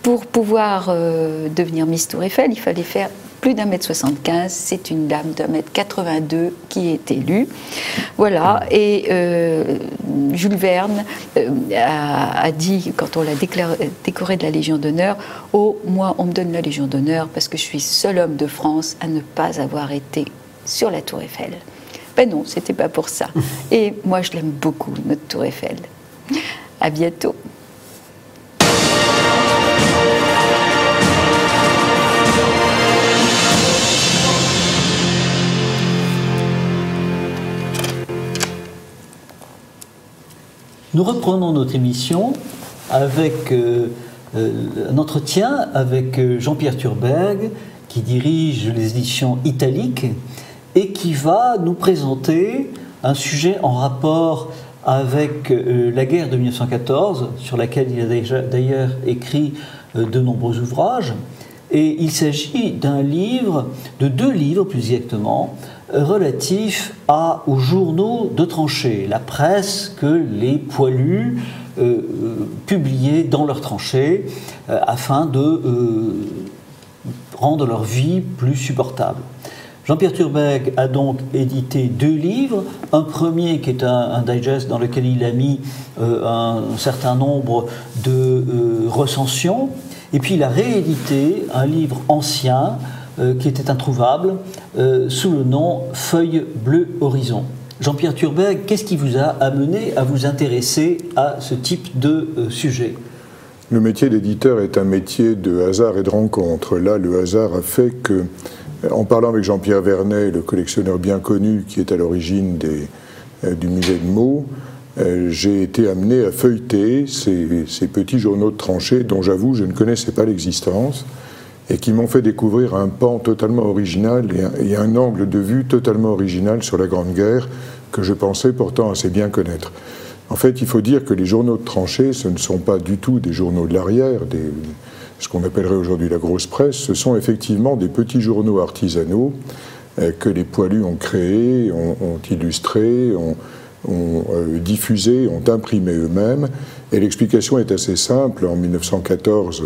Pour pouvoir devenir Miss Tour Eiffel, il fallait faire plus d'1,75 m, c'est une dame d'1,82 m qui est élue. Voilà, et Jules Verne a dit, quand on l'a décoré de la Légion d'honneur, « Oh, moi, on me donne la Légion d'honneur parce que je suis seul homme de France à ne pas avoir été sur la Tour Eiffel. » Ben non, c'était pas pour ça. Et moi, je l'aime beaucoup, notre Tour Eiffel. À bientôt. Nous reprenons notre émission avec un entretien avec Jean-Pierre Thurberg, qui dirige les éditions Italiques et qui va nous présenter un sujet en rapport avec la guerre de 1914, sur laquelle il a d'ailleurs écrit de nombreux ouvrages. Et il s'agit d'un livre, de 2 livres plus exactement, relatifs aux journaux de tranchées, la presse que les poilus publiaient dans leurs tranchées afin de rendre leur vie plus supportable. Jean-Pierre Thurberg a donc édité 2 livres, un premier qui est un digest dans lequel il a mis un certain nombre de recensions, et puis il a réédité un livre ancien qui était introuvable sous le nom Feuille bleue horizon. Jean-Pierre Thurberg, qu'est-ce qui vous a amené à vous intéresser à ce type de sujet ? Le métier d'éditeur est un métier de hasard et de rencontre. Là, le hasard a fait que, en parlant avec Jean-Pierre Vernet, le collectionneur bien connu qui est à l'origine du musée de Meaux, j'ai été amené à feuilleter ces petits journaux de tranchées dont, j'avoue, je ne connaissais pas l'existence et qui m'ont fait découvrir un pan totalement original et un angle de vue totalement original sur la Grande Guerre que je pensais pourtant assez bien connaître. En fait, il faut dire que les journaux de tranchées, ce ne sont pas du tout des journaux de l'arrière, ce qu'on appellerait aujourd'hui la grosse presse, ce sont effectivement des petits journaux artisanaux que les poilus ont créés, ont illustrés, ont diffusé, ont imprimé eux-mêmes. Et l'explication est assez simple. En 1914,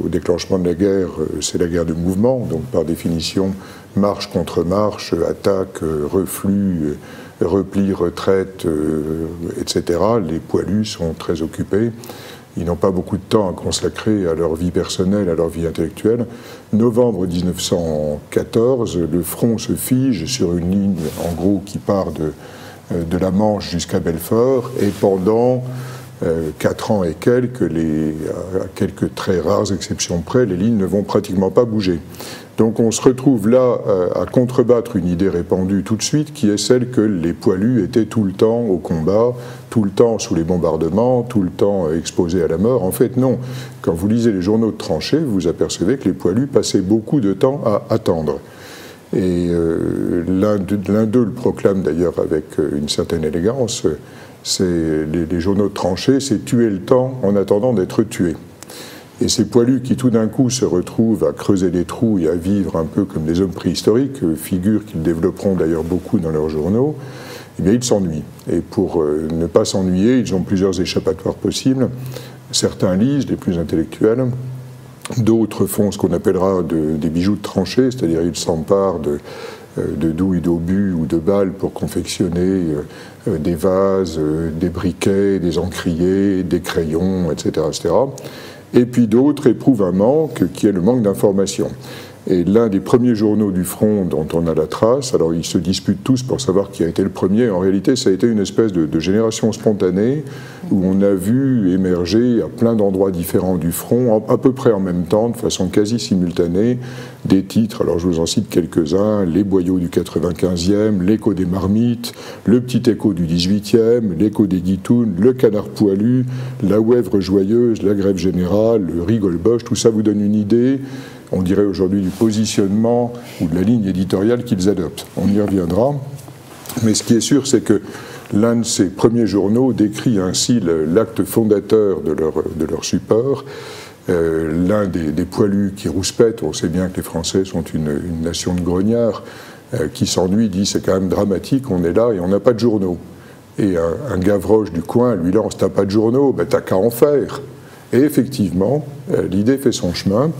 au déclenchement de la guerre, c'est la guerre de mouvement, donc par définition, marche contre marche, attaque, reflux, repli, retraite, etc. Les poilus sont très occupés. Ils n'ont pas beaucoup de temps à consacrer à leur vie personnelle, à leur vie intellectuelle. Novembre 1914, le front se fige sur une ligne, en gros, qui part de la Manche jusqu'à Belfort, et pendant 4 ans et quelques, à quelques très rares exceptions près, les lignes ne vont pratiquement pas bouger. Donc on se retrouve là à contrebattre une idée répandue tout de suite, qui est celle que les poilus étaient tout le temps au combat, tout le temps sous les bombardements, tout le temps exposés à la mort. En fait, non. Quand vous lisez les journaux de tranchées, vous apercevez que les poilus passaient beaucoup de temps à attendre. Et l'un d'eux le proclame d'ailleurs avec une certaine élégance, c'est les journaux de tranchées, c'est tuer le temps en attendant d'être tué. Et ces poilus qui tout d'un coup se retrouvent à creuser des trous et à vivre un peu comme des hommes préhistoriques, figure qu'ils développeront d'ailleurs beaucoup dans leurs journaux, eh bien ils s'ennuient. Et pour ne pas s'ennuyer, ils ont plusieurs échappatoires possibles. Certains lisent, les plus intellectuels. D'autres font ce qu'on appellera des bijoux de tranchée, c'est-à-dire ils s'emparent de douilles d'obus ou de balles pour confectionner des vases, des briquets, des encriers, des crayons, etc., etc. Et puis d'autres éprouvent un manque qui est le manque d'information. Et l'un des premiers journaux du front dont on a la trace, alors ils se disputent tous pour savoir qui a été le premier, en réalité ça a été une espèce de génération spontanée où on a vu émerger à plein d'endroits différents du front, à peu près en même temps, de façon quasi simultanée, des titres, alors je vous en cite quelques-uns, les boyaux du 95e, l'écho des marmites, le petit écho du 18e, l'écho des guitounes, le canard poilu, la ouèvre joyeuse, la grève générale, le rigole-boche, tout ça vous donne une idée, on dirait aujourd'hui du positionnement ou de la ligne éditoriale qu'ils adoptent. On y reviendra. Mais ce qui est sûr, c'est que l'un de ces premiers journaux décrit ainsi l'acte fondateur de leur support. L'un des poilus qui rouspètent, on sait bien que les Français sont une nation de grognards, qui s'ennuie, dit c'est quand même dramatique, on est là et on n'a pas de journaux. Et un Gavroche du coin lui lance, t'as pas de journaux, ben t'as qu'à en faire. Et effectivement, l'idée fait son chemin.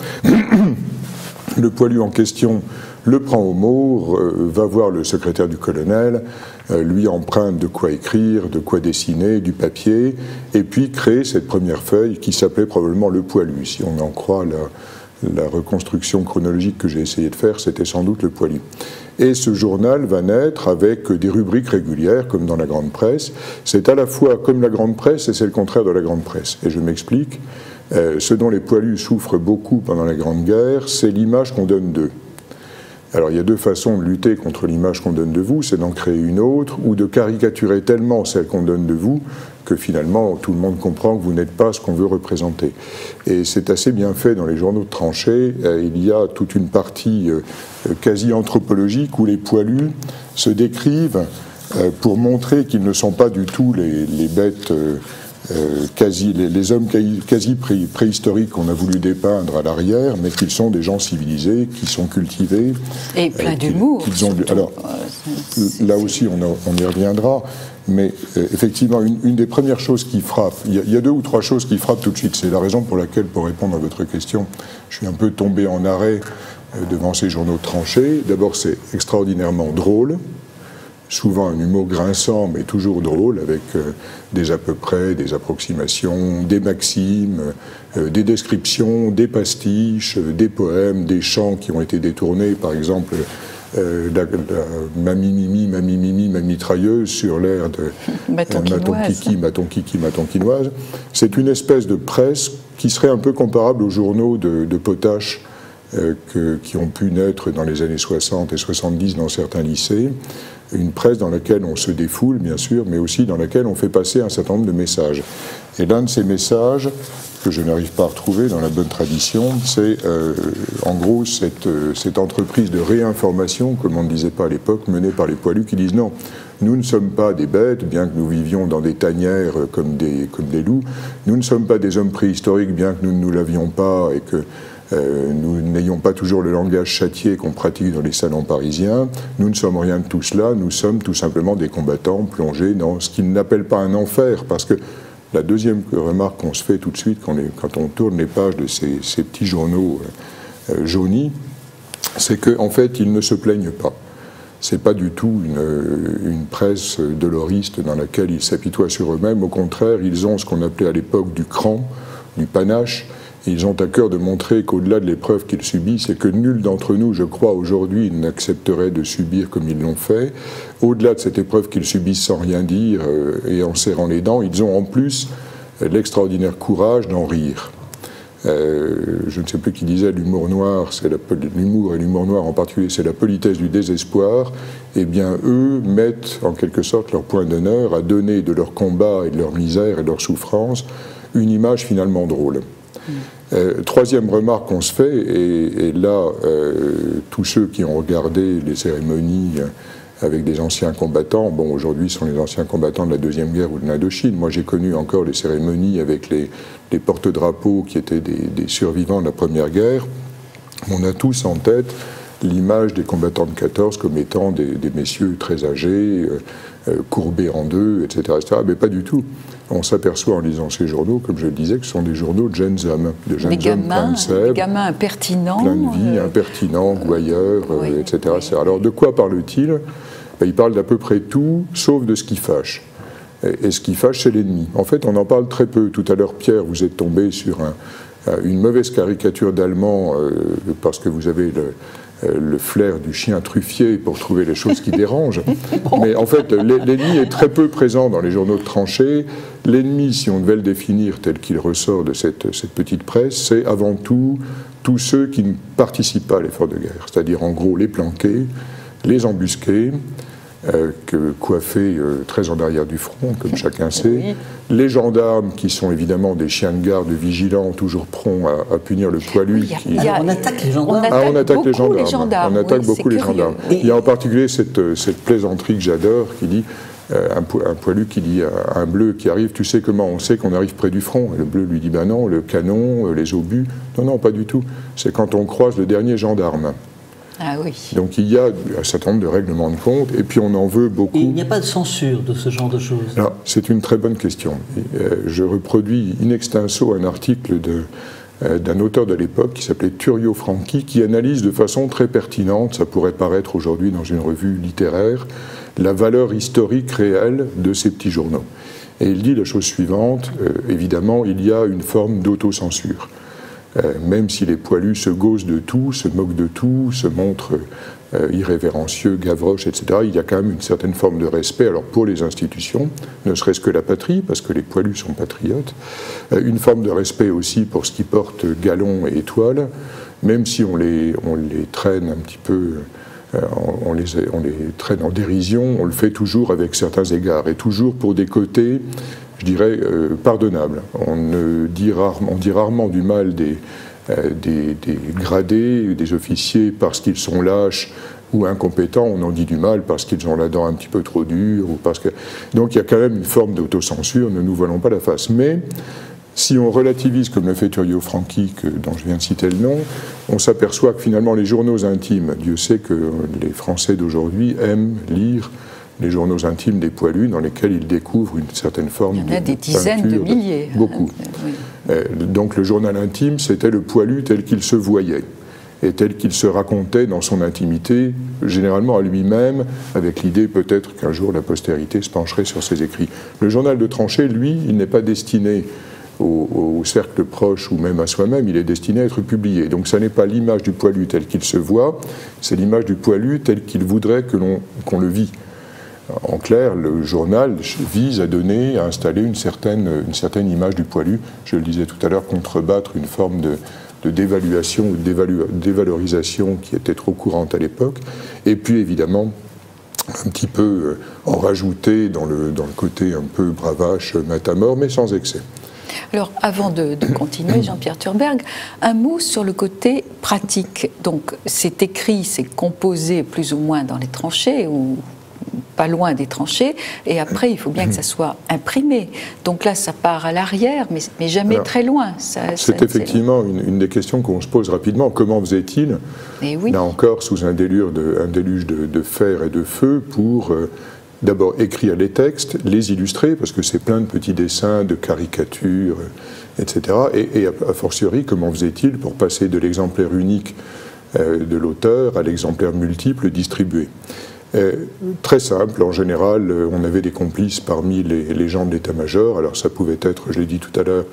Le poilu en question le prend au mot, va voir le secrétaire du colonel, lui emprunte de quoi écrire, de quoi dessiner, du papier, et puis crée cette première feuille qui s'appelait probablement Le Poilu. Si on en croit la reconstruction chronologique que j'ai essayé de faire, c'était sans doute Le Poilu. Et ce journal va naître avec des rubriques régulières, comme dans la grande presse. C'est à la fois comme la grande presse et c'est le contraire de la grande presse. Et je m'explique. Ce dont les poilus souffrent beaucoup pendant la Grande Guerre, c'est l'image qu'on donne d'eux. Alors il y a deux façons de lutter contre l'image qu'on donne de vous, c'est d'en créer une autre, ou de caricaturer tellement celle qu'on donne de vous, que finalement tout le monde comprend que vous n'êtes pas ce qu'on veut représenter. Et c'est assez bien fait dans les journaux de tranchées. Il y a toute une partie quasi anthropologique où les poilus se décrivent pour montrer qu'ils ne sont pas du tout les bêtes... les hommes quasi préhistoriques qu'on a voulu dépeindre à l'arrière, mais qu'ils sont des gens civilisés, qui sont cultivés. Et plein d'humour. Alors, là aussi, on y reviendra, mais effectivement, une des premières choses qui frappe, il y a deux ou trois choses qui frappent tout de suite. C'est la raison pour laquelle, pour répondre à votre question, je suis un peu tombé en arrêt devant ces journaux de tranchées. D'abord, c'est extraordinairement drôle. Souvent un humour grinçant, mais toujours drôle, avec des à peu près, des approximations, des maximes, des descriptions, des pastiches, des poèmes, des chants qui ont été détournés, par exemple Mamie Mimi, Mamie Mimi, ma mitrailleuse sur l'air de Maton Kiki, Maton Kiki, Maton Quinoise. C'est une espèce de presse qui serait un peu comparable aux journaux de potache qui ont pu naître dans les années 60 et 70 dans certains lycées. Une presse dans laquelle on se défoule, bien sûr, mais aussi dans laquelle on fait passer un certain nombre de messages. Et l'un de ces messages, que je n'arrive pas à retrouver dans la bonne tradition, c'est en gros cette entreprise de réinformation, comme on ne disait pas à l'époque, menée par les poilus qui disent non, nous ne sommes pas des bêtes, bien que nous vivions dans des tanières comme des loups, nous ne sommes pas des hommes préhistoriques, bien que nous ne nous lavions pas et que nous n'ayons pas toujours le langage châtié qu'on pratique dans les salons parisiens. Nous ne sommes rien de tout cela, nous sommes tout simplement des combattants plongés dans ce qu'ils n'appellent pas un enfer, parce que la deuxième remarque qu'on se fait tout de suite quand on tourne les pages de ces petits journaux jaunis, c'est qu'en fait, ils ne se plaignent pas. Ce n'est pas du tout une presse doloriste dans laquelle ils s'apitoient sur eux-mêmes. Au contraire, ils ont ce qu'on appelait à l'époque du cran, du panache. Ils ont à cœur de montrer qu'au-delà de l'épreuve qu'ils subissent, et que nul d'entre nous, je crois, aujourd'hui, n'accepterait de subir comme ils l'ont fait, au-delà de cette épreuve qu'ils subissent sans rien dire et en serrant les dents, ils ont en plus l'extraordinaire courage d'en rire. Je ne sais plus qui disait l'humour noir, l'humour et l'humour noir en particulier, c'est la politesse du désespoir. Eh bien, eux mettent en quelque sorte leur point d'honneur à donner de leur combat et de leur misère et de leur souffrance une image finalement drôle. Troisième remarque qu'on se fait, et là, tous ceux qui ont regardé les cérémonies avec des anciens combattants, bon, aujourd'hui ce sont les anciens combattants de la Deuxième Guerre ou de l'Indochine. Moi, j'ai connu encore les cérémonies avec les porte-drapeaux qui étaient des survivants de la Première Guerre. On a tous en tête l'image des combattants de 14 comme étant des messieurs très âgés, courbés en deux, etc., etc. Mais pas du tout. On s'aperçoit en lisant ces journaux, comme je le disais, que ce sont des journaux de jeunes hommes. De jeunes hommes pleins de sève, des gamins impertinents. Plein de vie, impertinents, gouailleurs, oui, etc., oui. etc. Alors de quoi parle-t-il? Il parle d'à peu près tout, sauf de ce qui fâche. Et ce qui fâche, c'est l'ennemi. En fait, on en parle très peu. Tout à l'heure, Pierre, vous êtes tombé sur une mauvaise caricature d'Allemand parce que vous avez le flair du chien truffier pour trouver les choses qui dérangent. Mais en fait, l'ennemi est très peu présent dans les journaux de tranchées. L'ennemi, si on devait le définir tel qu'il ressort de cette petite presse, c'est avant tout tous ceux qui ne participent pas à l'effort de guerre. C'est-à-dire, en gros, les planqués, les embusqués, coiffés très en arrière du front, comme chacun sait. Oui. Les gendarmes, qui sont évidemment des chiens de garde vigilants, toujours prompts à punir le poilu. On attaque les gendarmes. On attaque les gendarmes. On attaque beaucoup les gendarmes. Il y a en particulier cette plaisanterie que j'adore, qui dit, un poilu qui dit à un bleu qui arrive, tu sais comment on sait qu'on arrive près du front? Et le bleu lui dit, ben non, le canon, les obus. Non, non, pas du tout. C'est quand on croise le dernier gendarme. Ah oui. Donc il y a un certain nombre de règlements de compte, et puis on en veut beaucoup. Et il n'y a pas de censure de ce genre de choses? C'est une très bonne question. Je reproduis in extenso un article d'un auteur de l'époque qui s'appelait Turio Franchi, qui analyse de façon très pertinente, ça pourrait paraître aujourd'hui dans une revue littéraire, la valeur historique réelle de ces petits journaux. Et il dit la chose suivante, évidemment, il y a une forme d'autocensure. Même si les poilus se gaussent de tout, se moquent de tout, se montrent irrévérencieux, gavroches, etc., il y a quand même une certaine forme de respect, alors pour les institutions, ne serait-ce que la patrie, parce que les poilus sont patriotes, une forme de respect aussi pour ce qui porte galons et étoiles, même si on les traîne un petit peu, on les traîne en dérision, on le fait toujours avec certains égards, et toujours pour des côtés, je dirais, pardonnables. On dit rarement du mal des gradés, des officiers parce qu'ils sont lâches ou incompétents, on en dit du mal parce qu'ils ont la dent un petit peu trop dure. Ou parce que... Donc il y a quand même une forme d'autocensure, ne nous voilons pas la face. Mais si on relativise, comme le fait Turio Franchi, dont je viens de citer le nom, on s'aperçoit que finalement les journaux intimes, Dieu sait que les Français d'aujourd'hui aiment lire les journaux intimes des poilus dans lesquels ils découvrent une certaine forme de Il y en a des dizaines de milliers. Beaucoup. Oui. Donc le journal intime, c'était le poilu tel qu'il se voyait et tel qu'il se racontait dans son intimité, généralement à lui-même, avec l'idée peut-être qu'un jour la postérité se pencherait sur ses écrits. Le journal de tranchée, lui, il n'est pas destiné au cercle proche ou même à soi-même, il est destiné à être publié. Donc ça n'est pas l'image du poilu tel qu'il se voit, c'est l'image du poilu tel qu'il voudrait qu'on le vit. En clair, le journal vise à donner, à installer une certaine image du poilu, je le disais tout à l'heure, contrebattre une forme de dévaluation ou de dévalorisation qui était trop courante à l'époque, et puis évidemment un petit peu en rajouter dans le côté un peu bravache, matamore, mais sans excès. Alors, avant de continuer, Jean-Pierre Thurberg, un mot sur le côté pratique. Donc, c'est écrit, c'est composé plus ou moins dans les tranchées, ou pas loin des tranchées, et après il faut bien que ça soit imprimé. Donc là ça part à l'arrière, mais jamais très loin. C'est effectivement une des questions qu'on se pose rapidement. Comment faisait-il, oui. Là encore sous un déluge de fer et de feu, pour d'abord écrire les textes, les illustrer, parce que c'est plein de petits dessins, de caricatures, etc. Et a fortiori, comment faisait-il pour passer de l'exemplaire unique de l'auteur à l'exemplaire multiple distribué? Très simple, en général, on avait des complices parmi les gens de l'état-major. Alors ça pouvait être, je l'ai dit tout à l'heure,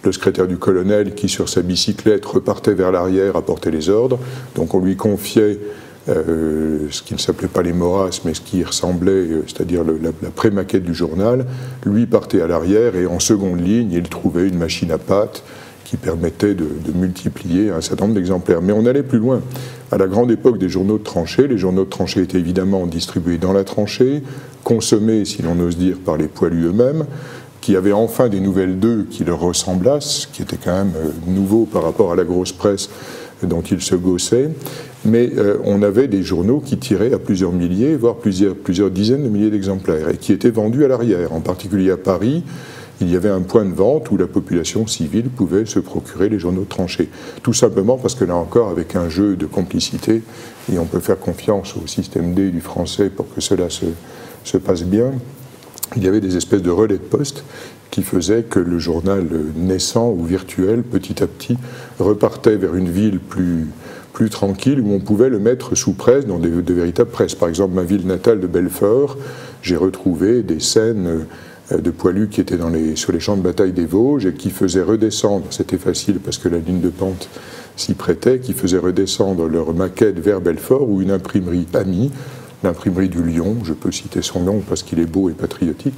le secrétaire du colonel qui, sur sa bicyclette, repartait vers l'arrière, apportait les ordres. Donc on lui confiait ce qui ne s'appelait pas les moras, mais ce qui ressemblait, c'est-à-dire la pré-maquette du journal. Lui partait à l'arrière et en seconde ligne, il trouvait une machine à pâte qui permettait de multiplier un certain nombre d'exemplaires. Mais on allait plus loin. À la grande époque des journaux de tranchée, les journaux de tranchée étaient évidemment distribués dans la tranchée, consommés, si l'on ose dire, par les poilus eux-mêmes, qui avaient enfin des nouvelles d'eux qui leur ressemblassent, qui était quand même nouveau par rapport à la grosse presse dont ils se gaussaient. Mais on avait des journaux qui tiraient à plusieurs milliers, voire plusieurs dizaines de milliers d'exemplaires, et qui étaient vendus à l'arrière, en particulier à Paris. Il y avait un point de vente où la population civile pouvait se procurer les journaux de tranchée. Tout simplement parce que là encore, avec un jeu de complicité, et on peut faire confiance au système D du français pour que cela se passe bien, il y avait des espèces de relais de poste qui faisaient que le journal naissant ou virtuel, petit à petit, repartait vers une ville plus tranquille, où on pouvait le mettre sous presse, dans de véritables presses. Par exemple, ma ville natale de Belfort, j'ai retrouvé des scènes de poilus qui étaient sur les champs de bataille des Vosges et qui faisaient redescendre, c'était facile parce que la ligne de pente s'y prêtait, qui faisaient redescendre leur maquette vers Belfort, où une imprimerie amie, l'imprimerie du Lion, je peux citer son nom parce qu'il est beau et patriotique,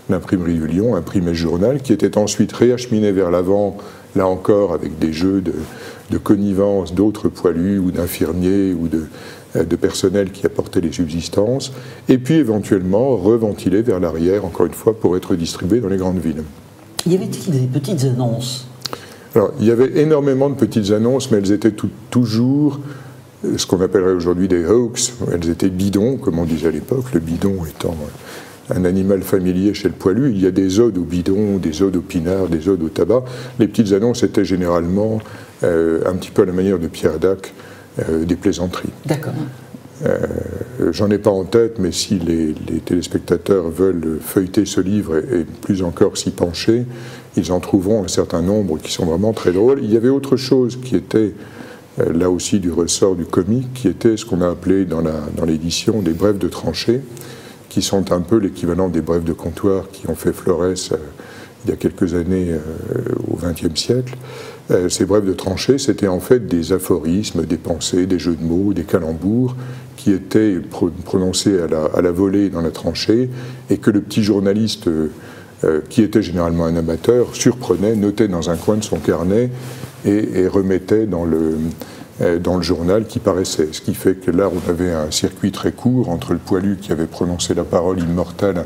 l'imprimerie du Lion imprimait ce journal qui était ensuite réacheminé vers l'avant, là encore avec des jeux de connivence d'autres poilus ou d'infirmiers ou de personnel qui apportait les subsistances, et puis éventuellement reventilé vers l'arrière, encore une fois, pour être distribué dans les grandes villes. Y avait-il des petites annonces? Alors, il y avait énormément de petites annonces, mais elles étaient toujours ce qu'on appellerait aujourd'hui des hoax. Elles étaient bidons, comme on disait à l'époque, le bidon étant un animal familier chez le poilu. Il y a des odes au bidon, des odes au pinard, des odes au tabac. Les petites annonces étaient généralement, un petit peu à la manière de Pierre Dac, des plaisanteries. D'accord. J'en ai pas en tête, mais si les téléspectateurs veulent feuilleter ce livre et plus encore s'y pencher, ils en trouveront un certain nombre qui sont vraiment très drôles. Il y avait autre chose qui était là aussi du ressort du comique, qui était ce qu'on a appelé dans l'édition des brèves de tranchée, qui sont un peu l'équivalent des brèves de comptoir qui ont fait Florès il y a quelques années au XXe siècle. Ces brèves de tranchée, c'était en fait des aphorismes, des pensées, des jeux de mots, des calembours qui étaient prononcés à la volée dans la tranchée et que le petit journaliste, qui était généralement un amateur, surprenait, notait dans un coin de son carnet et remettait dans le journal qui paraissait. Ce qui fait que là, on avait un circuit très court entre le poilu qui avait prononcé la parole immortelle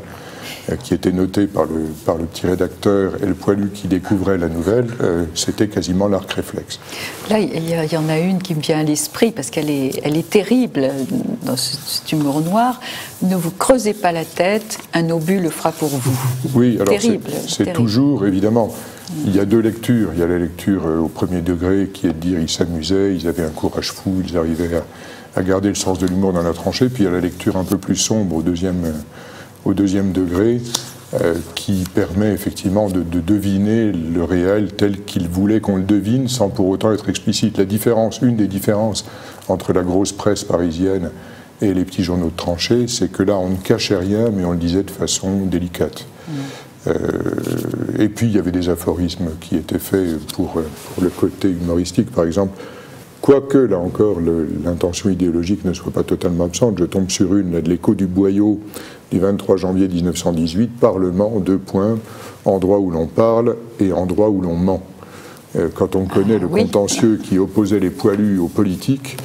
qui était noté par le petit rédacteur et le poilu qui découvrait la nouvelle, c'était quasiment l'arc réflexe. Là, il y en a une qui me vient à l'esprit parce qu'elle est terrible dans cet humour noir. Ne vous creusez pas la tête, un obus le fera pour vous. Oui, alors terrible, c'est toujours, évidemment, il y a deux lectures. Il y a la lecture au premier degré qui est de dire ils s'amusaient, ils avaient un courage fou, ils arrivaient à garder le sens de l'humour dans la tranchée. Puis il y a la lecture un peu plus sombre au deuxième degré, qui permet effectivement de deviner le réel tel qu'il voulait qu'on le devine sans pour autant être explicite. Une des différences entre la grosse presse parisienne et les petits journaux de tranchée, c'est que là on ne cachait rien mais on le disait de façon délicate. Et puis il y avait des aphorismes qui étaient faits pour le côté humoristique, par exemple. Quoique, là encore, l'intention idéologique ne soit pas totalement absente, je tombe sur une, là, de l'Écho du Boyau, du 23 janvier 1918, Parlement, : endroit où l'on parle et endroit où l'on ment. Quand on connaît le contentieux qui opposait les poilus aux politiques,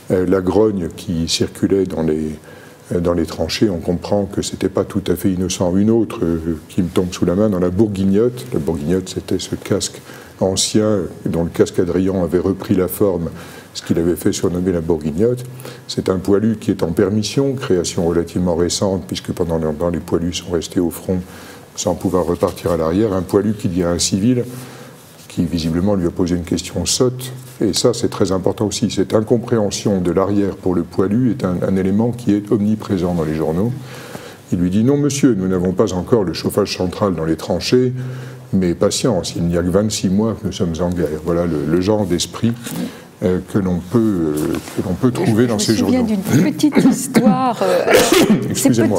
la grogne qui circulait dans les tranchées, on comprend que ce n'était pas tout à fait innocent. Une autre qui me tombe sous la main, dans la Bourguignotte. La Bourguignotte, c'était ce casque ancien dont le cascadrian avait repris la forme, ce qu'il avait fait surnommer la Bourguignotte. C'est un poilu qui est en permission, création relativement récente, puisque pendant longtemps les poilus sont restés au front sans pouvoir repartir à l'arrière. Un poilu qui dit à un civil, qui visiblement lui a posé une question sotte, et ça c'est très important aussi, cette incompréhension de l'arrière pour le poilu est un élément qui est omniprésent dans les journaux. Il lui dit « Non monsieur, nous n'avons pas encore le chauffage central dans les tranchées, mais patience, il n'y a que 26 mois que nous sommes en guerre. » Voilà le genre d'esprit que l'on peut trouver dans ces journaux. Je me souviens d'une petite histoire.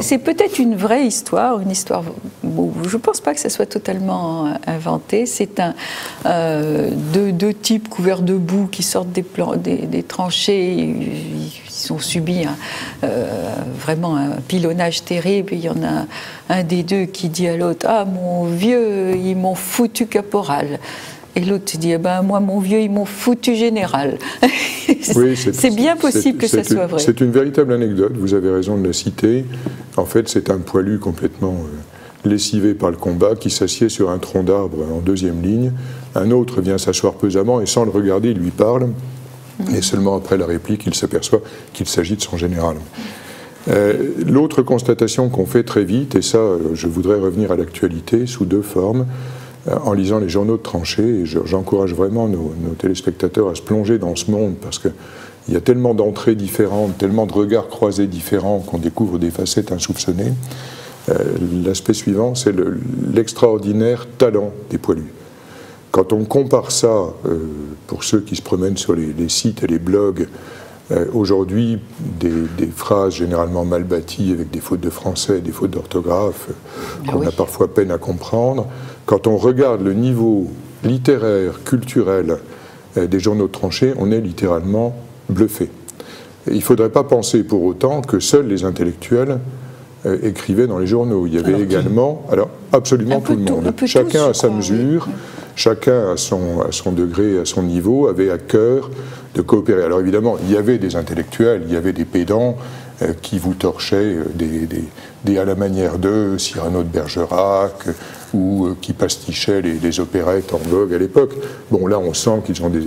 C'est peut-être une vraie histoire, une histoire. Je ne pense pas que ça soit totalement inventé. C'est deux types couverts de boue qui sortent des tranchées. Ils ont subi vraiment un pilonnage terrible. Il y en a un des deux qui dit à l'autre : « Ah, mon vieux, ils m'ont foutu caporal. » Et l'autre dit : eh ben, moi, mon vieux, ils m'ont foutu général. Oui, c'est bien possible que ça soit vrai. C'est une véritable anecdote, vous avez raison de la citer. En fait, c'est un poilu complètement lessivé par le combat qui s'assied sur un tronc d'arbre en deuxième ligne. Un autre vient s'asseoir pesamment et sans le regarder, il lui parle. Et seulement après la réplique, il s'aperçoit qu'il s'agit de son général. L'autre constatation qu'on fait très vite, et ça, je voudrais revenir à l'actualité sous deux formes, en lisant les journaux de tranchée, et j'encourage vraiment nos téléspectateurs à se plonger dans ce monde, parce qu'il y a tellement d'entrées différentes, tellement de regards croisés différents qu'on découvre des facettes insoupçonnées. L'aspect suivant, c'est l'extraordinaire talent des poilus. Quand on compare ça, pour ceux qui se promènent sur les sites et les blogs, aujourd'hui, des phrases généralement mal bâties avec des fautes de français, des fautes d'orthographe qu'on a parfois peine à comprendre. Quand on regarde le niveau littéraire, culturel des journaux de tranchée, on est littéralement bluffé. Il ne faudrait pas penser pour autant que seuls les intellectuels écrivaient dans les journaux. Il y avait également, absolument tout le monde. Chacun à sa mesure, chacun à son degré, à son niveau, avait à cœur de coopérer. Alors évidemment, il y avait des intellectuels, il y avait des pédants qui vous torchaient à la manière de Cyrano de Bergerac ou qui pastichaient les opérettes en vogue à l'époque. Bon, là, on sent qu'ils ont des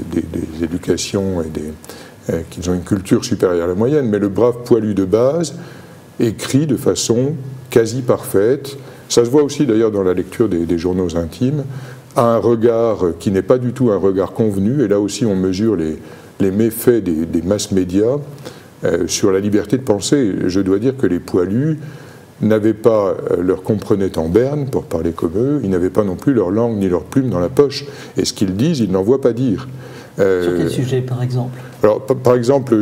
éducations et qu'ils ont une culture supérieure à la moyenne, mais le brave poilu de base écrit de façon quasi parfaite. Ça se voit aussi d'ailleurs dans la lecture des journaux intimes, à un regard qui n'est pas du tout un regard convenu, et là aussi on mesure les méfaits des masses médias. sur la liberté de penser. Je dois dire que les poilus n'avaient pas leur comprenait en berne, pour parler comme eux, ils n'avaient pas non plus leur langue ni leur plume dans la poche. Et ce qu'ils disent, ils n'en voient pas dire. Sur quel sujet, par exemple? Alors, par exemple,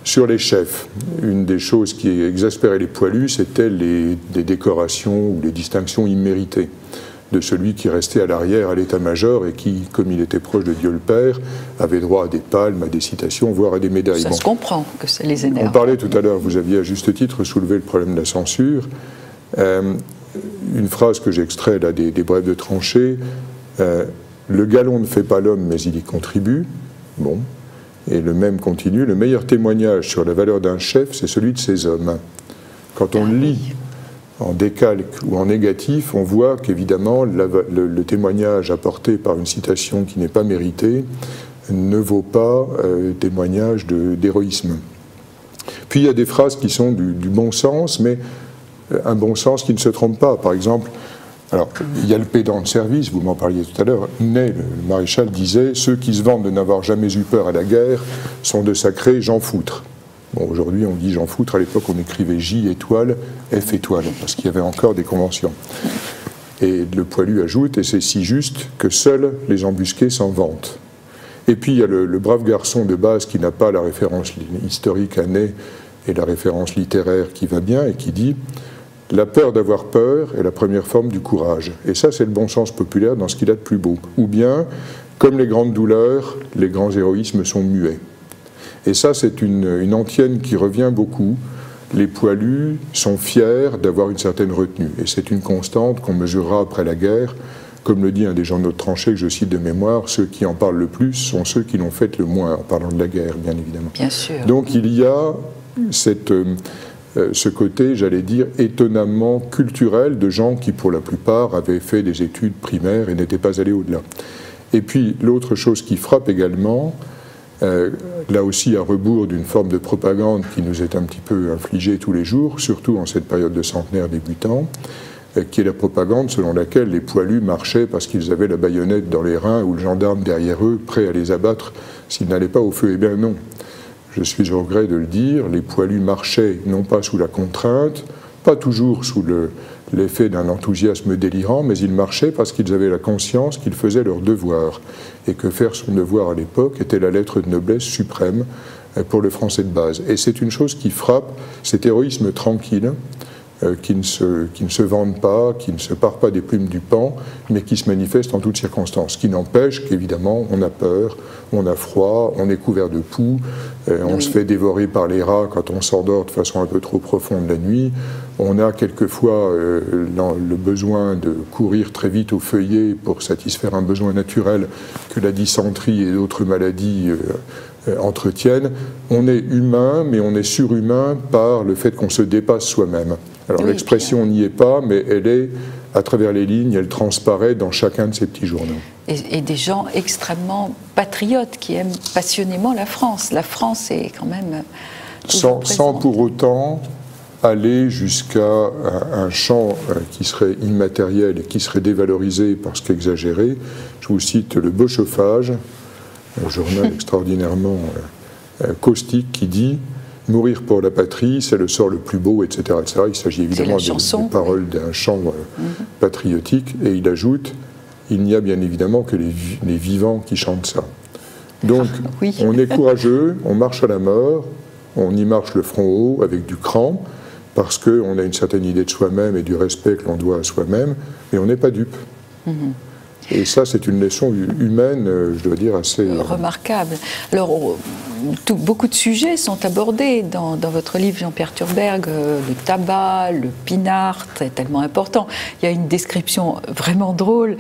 sur les chefs, une des choses qui exaspérait les poilus, c'était des décorations ou les distinctions imméritées de celui qui restait à l'arrière à l'état-major et qui, comme il était proche de Dieu le Père, avait droit à des palmes, à des citations, voire à des médailles. Ça se comprend que ça les énerve. On parlait tout à l'heure, vous aviez à juste titre soulevé le problème de la censure. Une phrase que j'ai extraite là, des brèves de tranchée, le galon ne fait pas l'homme, mais il y contribue. Bon. Et le même continue, le meilleur témoignage sur la valeur d'un chef, c'est celui de ses hommes. Quand on lit en décalque ou en négatif, on voit qu'évidemment le témoignage apporté par une citation qui n'est pas méritée ne vaut pas témoignage d'héroïsme. Puis il y a des phrases qui sont du bon sens, mais un bon sens qui ne se trompe pas. Par exemple, alors, il y a le pédant de service, vous m'en parliez tout à l'heure. Ney, le maréchal, disait « Ceux qui se vantent de n'avoir jamais eu peur à la guerre sont de sacrés Jean Foutre ». Bon, aujourd'hui, on dit Jean Foutre. À l'époque, on écrivait J étoile, F étoile, parce qu'il y avait encore des conventions. Et le poilu ajoute « Et c'est si juste que seuls les embusqués s'en vantent ». Et puis, il y a le brave garçon de base qui n'a pas la référence historique à Ney et la référence littéraire qui va bien et qui dit « La peur d'avoir peur est la première forme du courage. » Et ça, c'est le bon sens populaire dans ce qu'il a de plus beau. Ou bien, comme les grandes douleurs, les grands héroïsmes sont muets. Et ça, c'est une antienne qui revient beaucoup. Les poilus sont fiers d'avoir une certaine retenue. Et c'est une constante qu'on mesurera après la guerre. Comme le dit un des gens de notre tranchée, que je cite de mémoire, ceux qui en parlent le plus sont ceux qui l'ont fait le moins, en parlant de la guerre, bien évidemment. Bien sûr. Donc il y a ce côté, j'allais dire, étonnamment culturel de gens qui, pour la plupart, avaient fait des études primaires et n'étaient pas allés au-delà. Et puis, l'autre chose qui frappe également, là aussi à rebours d'une forme de propagande qui nous est un petit peu infligée tous les jours, surtout en cette période de centenaire débutant, qui est la propagande selon laquelle les poilus marchaient parce qu'ils avaient la baïonnette dans les reins ou le gendarme derrière eux, prêt à les abattre s'ils n'allaient pas au feu. Eh bien non. Je suis au regret de le dire, les poilus marchaient non pas sous la contrainte, pas toujours sous l'effet d'un enthousiasme délirant, mais ils marchaient parce qu'ils avaient la conscience qu'ils faisaient leur devoir, et que faire son devoir à l'époque était la lettre de noblesse suprême pour le Français de base. Et c'est une chose qui frappe, cet héroïsme tranquille, qui ne se vante pas, qui ne se pare pas des plumes du paon, mais qui se manifeste en toutes circonstances. Ce qui n'empêche qu'évidemment, on a peur, on a froid, on est couvert de poux, on se fait dévorer par les rats quand on s'endort de façon un peu trop profonde la nuit, on a quelquefois le besoin de courir très vite au feuillet pour satisfaire un besoin naturel que la dysenterie et d'autres maladies entretiennent. On est humain, mais on est surhumain par le fait qu'on se dépasse soi-même. Alors l'expression n'y est pas, mais elle est, à travers les lignes, elle transparaît dans chacun de ces petits journaux. Et des gens extrêmement patriotes qui aiment passionnément la France. La France est quand même sans pour autant aller jusqu'à un champ qui serait immatériel et qui serait dévalorisé parce qu'exagéré. Je vous cite le Beau Chauffage, un journal extraordinairement caustique qui dit « Mourir pour la patrie, c'est le sort le plus beau, etc. etc. » Il s'agit évidemment des paroles d'un chant patriotique, et il ajoute « Il n'y a bien évidemment que les vivants qui chantent ça. » Donc, on est courageux, on marche à la mort, on y marche le front haut avec du cran, parce qu'on a une certaine idée de soi-même et du respect que l'on doit à soi-même, mais on n'est pas dupe. Et ça, c'est une leçon humaine, je dois dire, assez... remarquable. Alors, beaucoup de sujets sont abordés dans votre livre, Jean-Pierre Thurberg. Le tabac, le pinard, c'est tellement important. Il y a une description vraiment drôle.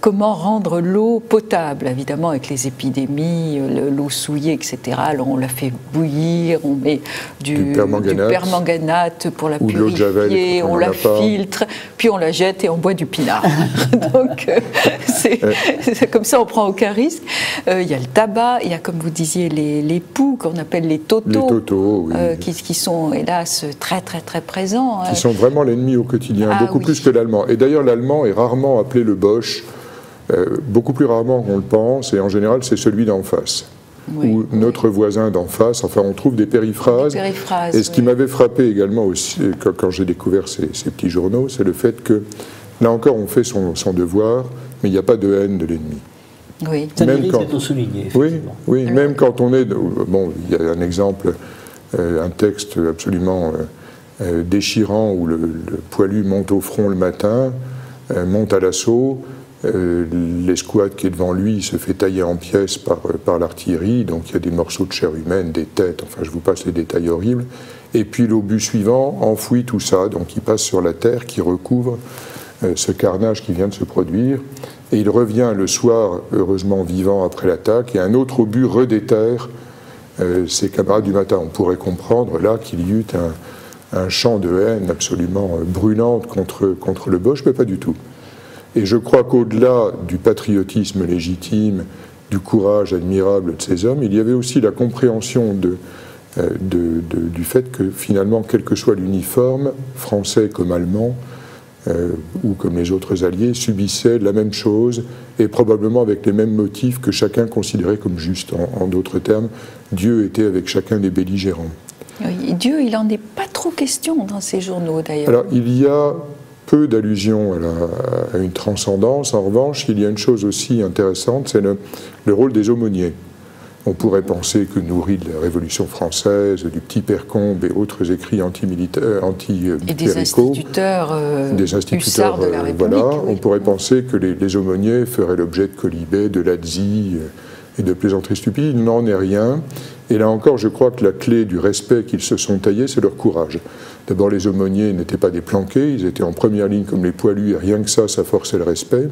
Comment rendre l'eau potable, évidemment, avec les épidémies, l'eau souillée, etc. Alors, on la fait bouillir, on met du permanganate pour la purifier, on la filtre, puis on la jette et on boit du pinard. Donc... c'est comme ça, on prend aucun risque. Il y a le tabac, il y a, comme vous disiez, les poux qu'on appelle les totos. Les totos, oui. Qui sont, hélas, très, très, très présents. Qui sont vraiment l'ennemi au quotidien, beaucoup plus que l'allemand. Et d'ailleurs, l'allemand est rarement appelé le Boche, beaucoup plus rarement qu'on le pense, et en général, c'est celui d'en face. ou notre voisin d'en face. Enfin, on trouve des périphrases. Et ce qui m'avait frappé également aussi, quand j'ai découvert ces petits journaux, c'est le fait que, là encore, on fait son devoir, mais il n'y a pas de haine de l'ennemi. Oui. Ça mérite d'être souligné. Oui, même quand on est... Bon, il y a un exemple, un texte absolument déchirant où le poilu monte au front le matin, monte à l'assaut. L'escouade qui est devant lui se fait tailler en pièces par l'artillerie, donc il y a des morceaux de chair humaine, des têtes, enfin je vous passe les détails horribles, et puis l'obus suivant enfouit tout ça, donc il passe sur la terre qui recouvre ce carnage qui vient de se produire, et il revient le soir, heureusement vivant après l'attaque, et un autre obus redéterre ses camarades du matin. On pourrait comprendre là qu'il y eut un chant de haine absolument brûlante contre le Boche, mais pas du tout. Et je crois qu'au-delà du patriotisme légitime, du courage admirable de ces hommes, il y avait aussi la compréhension du fait que finalement, quel que soit l'uniforme, français comme allemand, ou comme les autres alliés, subissaient la même chose et probablement avec les mêmes motifs que chacun considérait comme justes. En d'autres termes, Dieu était avec chacun des belligérants. Oui, Dieu, il n'en est pas trop question dans ces journaux d'ailleurs. Alors, il y a peu d'allusions à une transcendance. En revanche, il y a une chose aussi intéressante, c'est le rôle des aumôniers. On pourrait penser que nourri de la Révolution française, du petit Père Combe et autres écrits anti-cléricaux, et des instituteurs de la République, voilà, oui. On pourrait penser que les aumôniers feraient l'objet de quolibets, de lazzi et de plaisanteries stupides. Il n'en est rien. Et là encore, je crois que la clé du respect qu'ils se sont taillés, c'est leur courage. D'abord, les aumôniers n'étaient pas des planqués, ils étaient en première ligne comme les poilus, et rien que ça forçait le respect.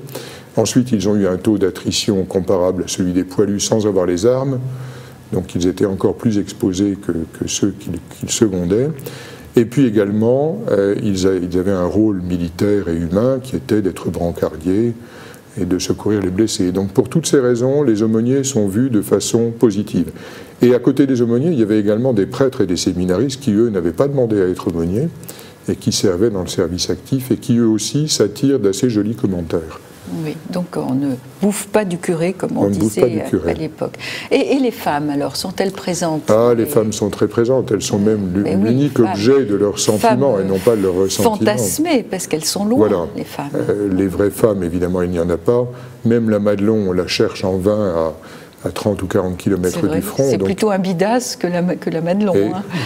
Ensuite, ils ont eu un taux d'attrition comparable à celui des poilus sans avoir les armes, donc ils étaient encore plus exposés que ceux qu'ils secondaient. Et puis également, ils avaient un rôle militaire et humain qui était d'être brancardiers et de secourir les blessés. Donc pour toutes ces raisons, les aumôniers sont vus de façon positive. Et à côté des aumôniers, il y avait également des prêtres et des séminaristes qui, eux, n'avaient pas demandé à être aumôniers et qui servaient dans le service actif et qui, eux aussi, s'attirent d'assez jolis commentaires. Oui, donc on ne bouffe pas du curé, comme on disait à l'époque. Et les femmes, alors, sont-elles présentes? Les femmes sont très présentes. Elles sont même l'unique objet de leurs sentiments et non pas de leurs ressentiments. Fantasmées, parce qu'elles sont loin, les femmes. Les vraies femmes, évidemment, il n'y en a pas. Même la Madelon, on la cherche en vain à 30 ou 40 km du front. C'est plutôt un bidas que la Madelon,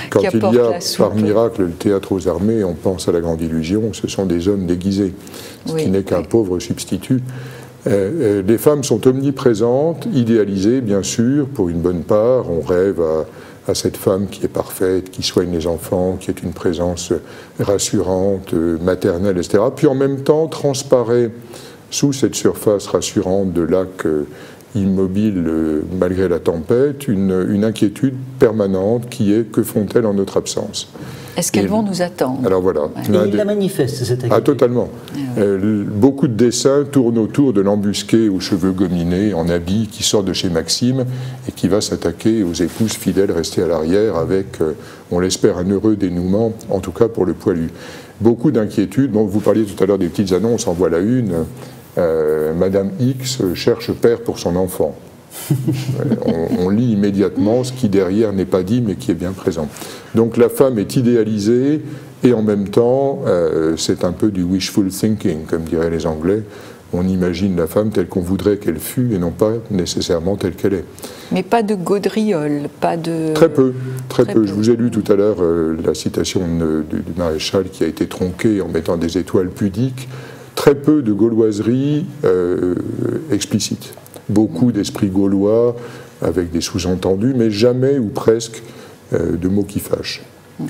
quand qui apporte la soupe. Par miracle, le théâtre aux armées, on pense à la Grande Illusion, ce sont des hommes déguisés, ce qui n'est qu'un pauvre substitut. Les femmes sont omniprésentes, idéalisées, bien sûr, pour une bonne part. On rêve à cette femme qui est parfaite, qui soigne les enfants, qui est une présence rassurante, maternelle, etc. Puis en même temps, transparaît sous cette surface rassurante de lac immobile malgré la tempête, une inquiétude permanente qui est: que font-elles en notre absence? Est-ce qu'elles vont nous attendre? Alors voilà. Et il la manifeste, cette inquiétude. Totalement. Beaucoup de dessins tournent autour de l'embusqué aux cheveux gominés, en habit, qui sort de chez Maxime et qui va s'attaquer aux épouses fidèles restées à l'arrière avec, on l'espère, un heureux dénouement, en tout cas pour le poilu. Beaucoup d'inquiétudes. Bon, vous parliez tout à l'heure des petites annonces, en voilà une. Madame X cherche père pour son enfant. On lit immédiatement ce qui derrière n'est pas dit mais qui est bien présent. Donc la femme est idéalisée et en même temps c'est un peu du wishful thinking, comme diraient les Anglais. On imagine la femme telle qu'on voudrait qu'elle fût et non pas nécessairement telle qu'elle est. Mais pas de gaudriole, pas de... Très peu. Je vous ai lu tout à l'heure la citation du maréchal qui a été tronquée en mettant des étoiles pudiques. Très peu de gauloiserie explicite. Beaucoup d'esprit gaulois avec des sous-entendus, mais jamais ou presque de mots qui fâchent.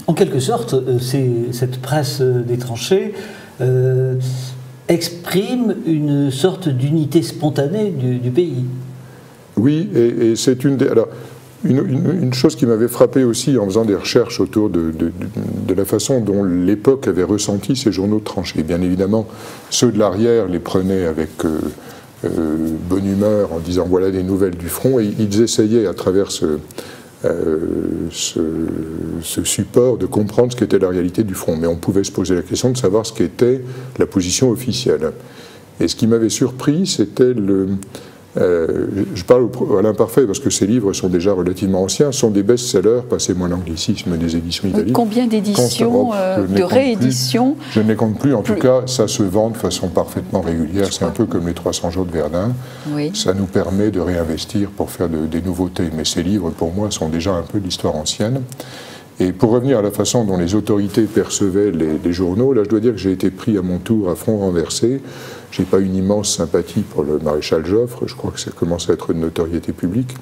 En quelque sorte, cette presse des tranchées exprime une sorte d'unité spontanée du pays. Oui, et c'est une des... Alors, une chose qui m'avait frappé aussi en faisant des recherches autour de la façon dont l'époque avait ressenti ces journaux de tranchées. Bien évidemment, ceux de l'arrière les prenaient avec bonne humeur en disant voilà des nouvelles du front, et ils essayaient à travers ce support de comprendre ce qu'était la réalité du front. Mais on pouvait se poser la question de savoir ce qu'était la position officielle. Et ce qui m'avait surpris, c'était Je parle à l'imparfait parce que ces livres sont déjà relativement anciens, sont des best-sellers, passez-moi l'anglicisme des éditions italiennes. Combien d'éditions, de rééditions? Je ne les compte plus, en tout cas ça se vend de façon parfaitement régulière, c'est un peu comme les 300 jours de Verdun, oui. Ça nous permet de réinvestir pour faire des nouveautés, mais ces livres pour moi sont déjà un peu de l'histoire ancienne. Et pour revenir à la façon dont les autorités percevaient les journaux, là je dois dire que j'ai été pris à mon tour à front renversé. Je n'ai pas une immense sympathie pour le maréchal Joffre, je crois que ça commence à être une notoriété publique.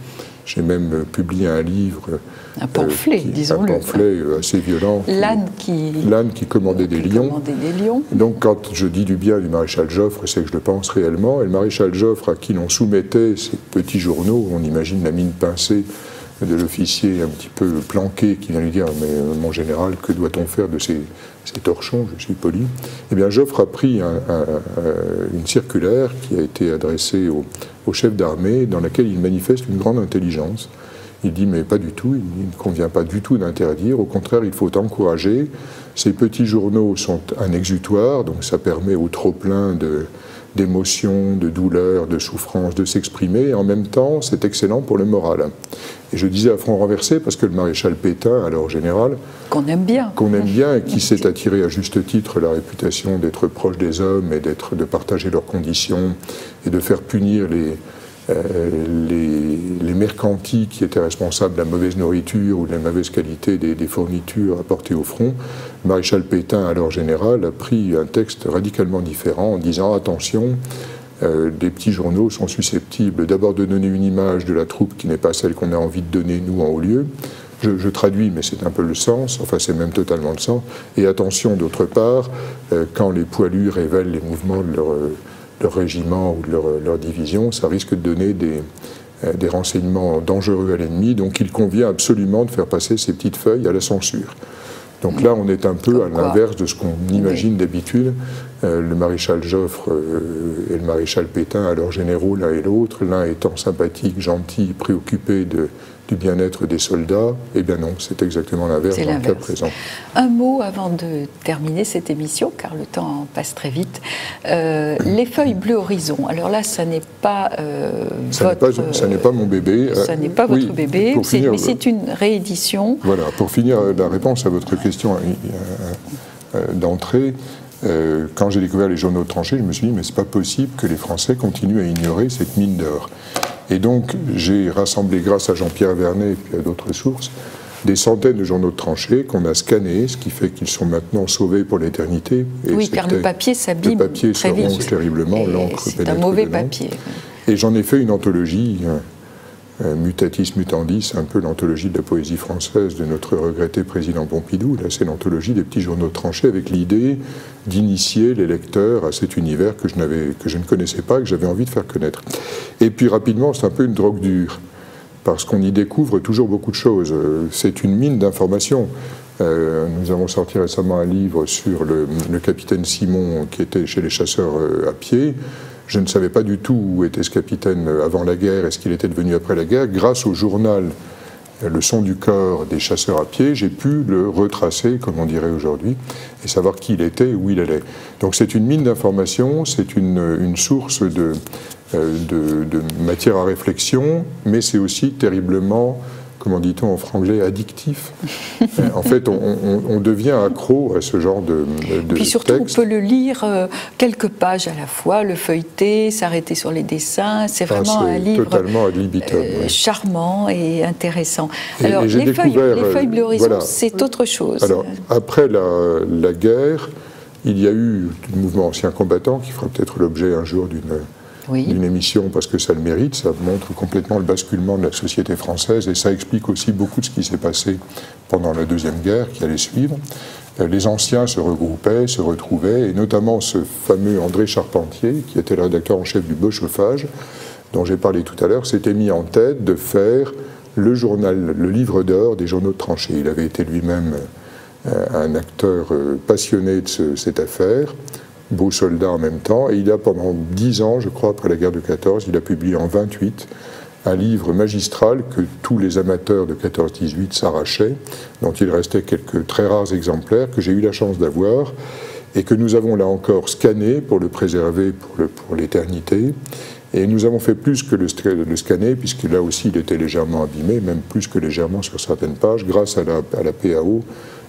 J'ai même publié un livre, un pamphlet, disons-le. Un pamphlet assez violent. L'âne qui commandait des lions. Donc quand je dis du bien du maréchal Joffre, c'est que je le pense réellement. Et le maréchal Joffre, à qui l'on soumettait ces petits journaux, on imagine la mine pincée de l'officier un petit peu planqué qui vient lui dire « Mais mon général, que doit-on faire de ces torchons ?» Je suis poli. Eh bien, Joffre a pris une circulaire qui a été adressée au chef d'armée dans laquelle il manifeste une grande intelligence. Il dit « Mais pas du tout, il ne convient pas du tout d'interdire. Au contraire, il faut encourager. Ces petits journaux sont un exutoire, donc ça permet au trop-plein d'émotions, de douleurs, de souffrances, de s'exprimer. Et en même temps, c'est excellent pour le moral. » Et je disais à front renversé parce que le maréchal Pétain, alors général, qu'on aime bien et qui s'est attiré à juste titre la réputation d'être proche des hommes et de partager leurs conditions et de faire punir les mercantis qui étaient responsables de la mauvaise nourriture ou de la mauvaise qualité des fournitures apportées au front, le maréchal Pétain, alors général, a pris un texte radicalement différent en disant « Attention, les petits journaux sont susceptibles d'abord de donner une image de la troupe qui n'est pas celle qu'on a envie de donner, nous, en haut lieu. » Je traduis, mais c'est un peu le sens, enfin c'est même totalement le sens. Et attention, d'autre part, quand les poilus révèlent les mouvements de leur régiment ou de leur division, ça risque de donner des renseignements dangereux à l'ennemi, donc il convient absolument de faire passer ces petites feuilles à la censure. Donc là, on est un peu à l'inverse de ce qu'on imagine d'habitude. Le maréchal Joffre et le maréchal Pétain, alors généraux l'un et l'autre, l'un étant sympathique, gentil, préoccupé du bien-être des soldats. Eh bien non, c'est exactement l'inverse dans le cas présent. Un mot avant de terminer cette émission, car le temps passe très vite. Les feuilles bleues horizon, alors là, ça n'est pas ça n'est pas mon bébé. Ça n'est pas votre bébé, mais c'est une réédition. Voilà, pour finir la réponse à votre question d'entrée, quand j'ai découvert les journaux de tranchée, je me suis dit, mais c'est pas possible que les Français continuent à ignorer cette mine d'or. Et donc, j'ai rassemblé, grâce à Jean-Pierre Vernet et puis à d'autres sources, des centaines de journaux de tranchée qu'on a scannés, ce qui fait qu'ils sont maintenant sauvés pour l'éternité. Oui, car le papier s'abîme très vite. Le papier se ronge terriblement, l'encre pénètre. C'est un mauvais papier. Et j'en ai fait une anthologie, Mutatis Mutandis, un peu l'anthologie de la poésie française de notre regretté président Pompidou. Là, c'est l'anthologie des petits journaux de tranchée avec l'idée d'initier les lecteurs à cet univers que je ne connaissais pas, que j'avais envie de faire connaître. Et puis rapidement, c'est un peu une drogue dure, parce qu'on y découvre toujours beaucoup de choses. C'est une mine d'informations. Nous avons sorti récemment un livre sur le capitaine Simon qui était chez les chasseurs à pied. Je ne savais pas du tout où était ce capitaine avant la guerre et ce qu'il était devenu après la guerre. Grâce au journal Le Son du Corps des chasseurs à pied, j'ai pu le retracer, comme on dirait aujourd'hui, et savoir qui il était et où il allait. Donc c'est une mine d'informations, c'est une source de matière à réflexion, mais c'est aussi terriblement, comment dit-on en franglais, addictif. En fait, on devient accro à ce genre de Puis surtout, texte. on peut le lire quelques pages à la fois, le feuilleter, s'arrêter sur les dessins. C'est vraiment un livre totalement ad libitum, charmant et intéressant. Et alors, les feuilles bleues horizon, voilà. C'est autre chose. Alors, après la guerre, il y a eu le mouvement ancien combattant qui fera peut-être l'objet un jour d'une émission, parce que ça le mérite, ça montre complètement le basculement de la société française et ça explique aussi beaucoup de ce qui s'est passé pendant la Deuxième Guerre qui allait suivre. Les anciens se regroupaient, se retrouvaient, et notamment ce fameux André Charpentier, qui était le rédacteur en chef du Beau Chauffage, dont j'ai parlé tout à l'heure, s'était mis en tête de faire le journal, le livre d'or des journaux de tranchée. Il avait été lui-même un acteur passionné de cette affaire, beau soldat en même temps, et il a pendant 10 ans, je crois, après la guerre de 14, il a publié en 28 un livre magistral que tous les amateurs de 14-18 s'arrachaient, dont il restait quelques très rares exemplaires que j'ai eu la chance d'avoir et que nous avons là encore scanné pour le préserver pour l'éternité. Et nous avons fait plus que le scanner, puisque là aussi il était légèrement abîmé, même plus que légèrement sur certaines pages. Grâce à la PAO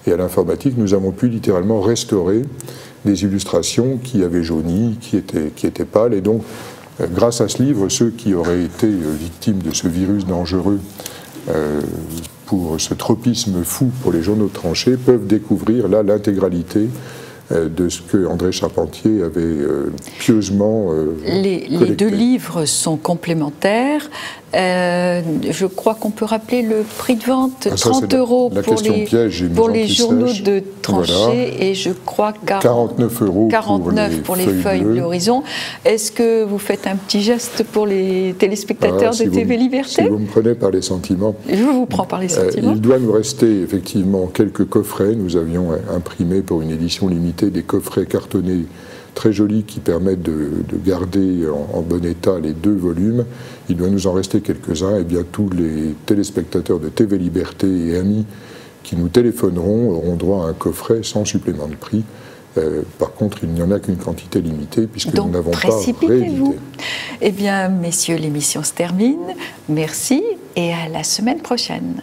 et à l'informatique, nous avons pu littéralement restaurer des illustrations qui avaient jauni, qui étaient pâles. Et donc, grâce à ce livre, ceux qui auraient été victimes de ce virus dangereux pour ce tropisme fou pour les journaux de tranchée peuvent découvrir là l'intégralité de ce que André Charpentier avait pieusement les deux livres sont complémentaires. Je crois qu'on peut rappeler le prix de vente, 30 € pour les journaux de tranchée, voilà. Et je crois 49 € pour les feuilles de l'horizon. Est-ce que vous faites un petit geste pour les téléspectateurs de TV Liberté? Si vous me prenez par les sentiments. Je vous prends par les sentiments. Il doit nous rester effectivement quelques coffrets. Nous avions imprimé pour une édition limitée des coffrets cartonnés très jolis qui permettent de garder en bon état les 2 volumes. Il doit nous en rester quelques-uns. Et bien tous les téléspectateurs de TV Liberté et amis qui nous téléphoneront auront droit à un coffret sans supplément de prix. Par contre, il n'y en a qu'une quantité limitée puisque nous n'avons pas réédité. Eh bien, messieurs, l'émission se termine. Merci et à la semaine prochaine.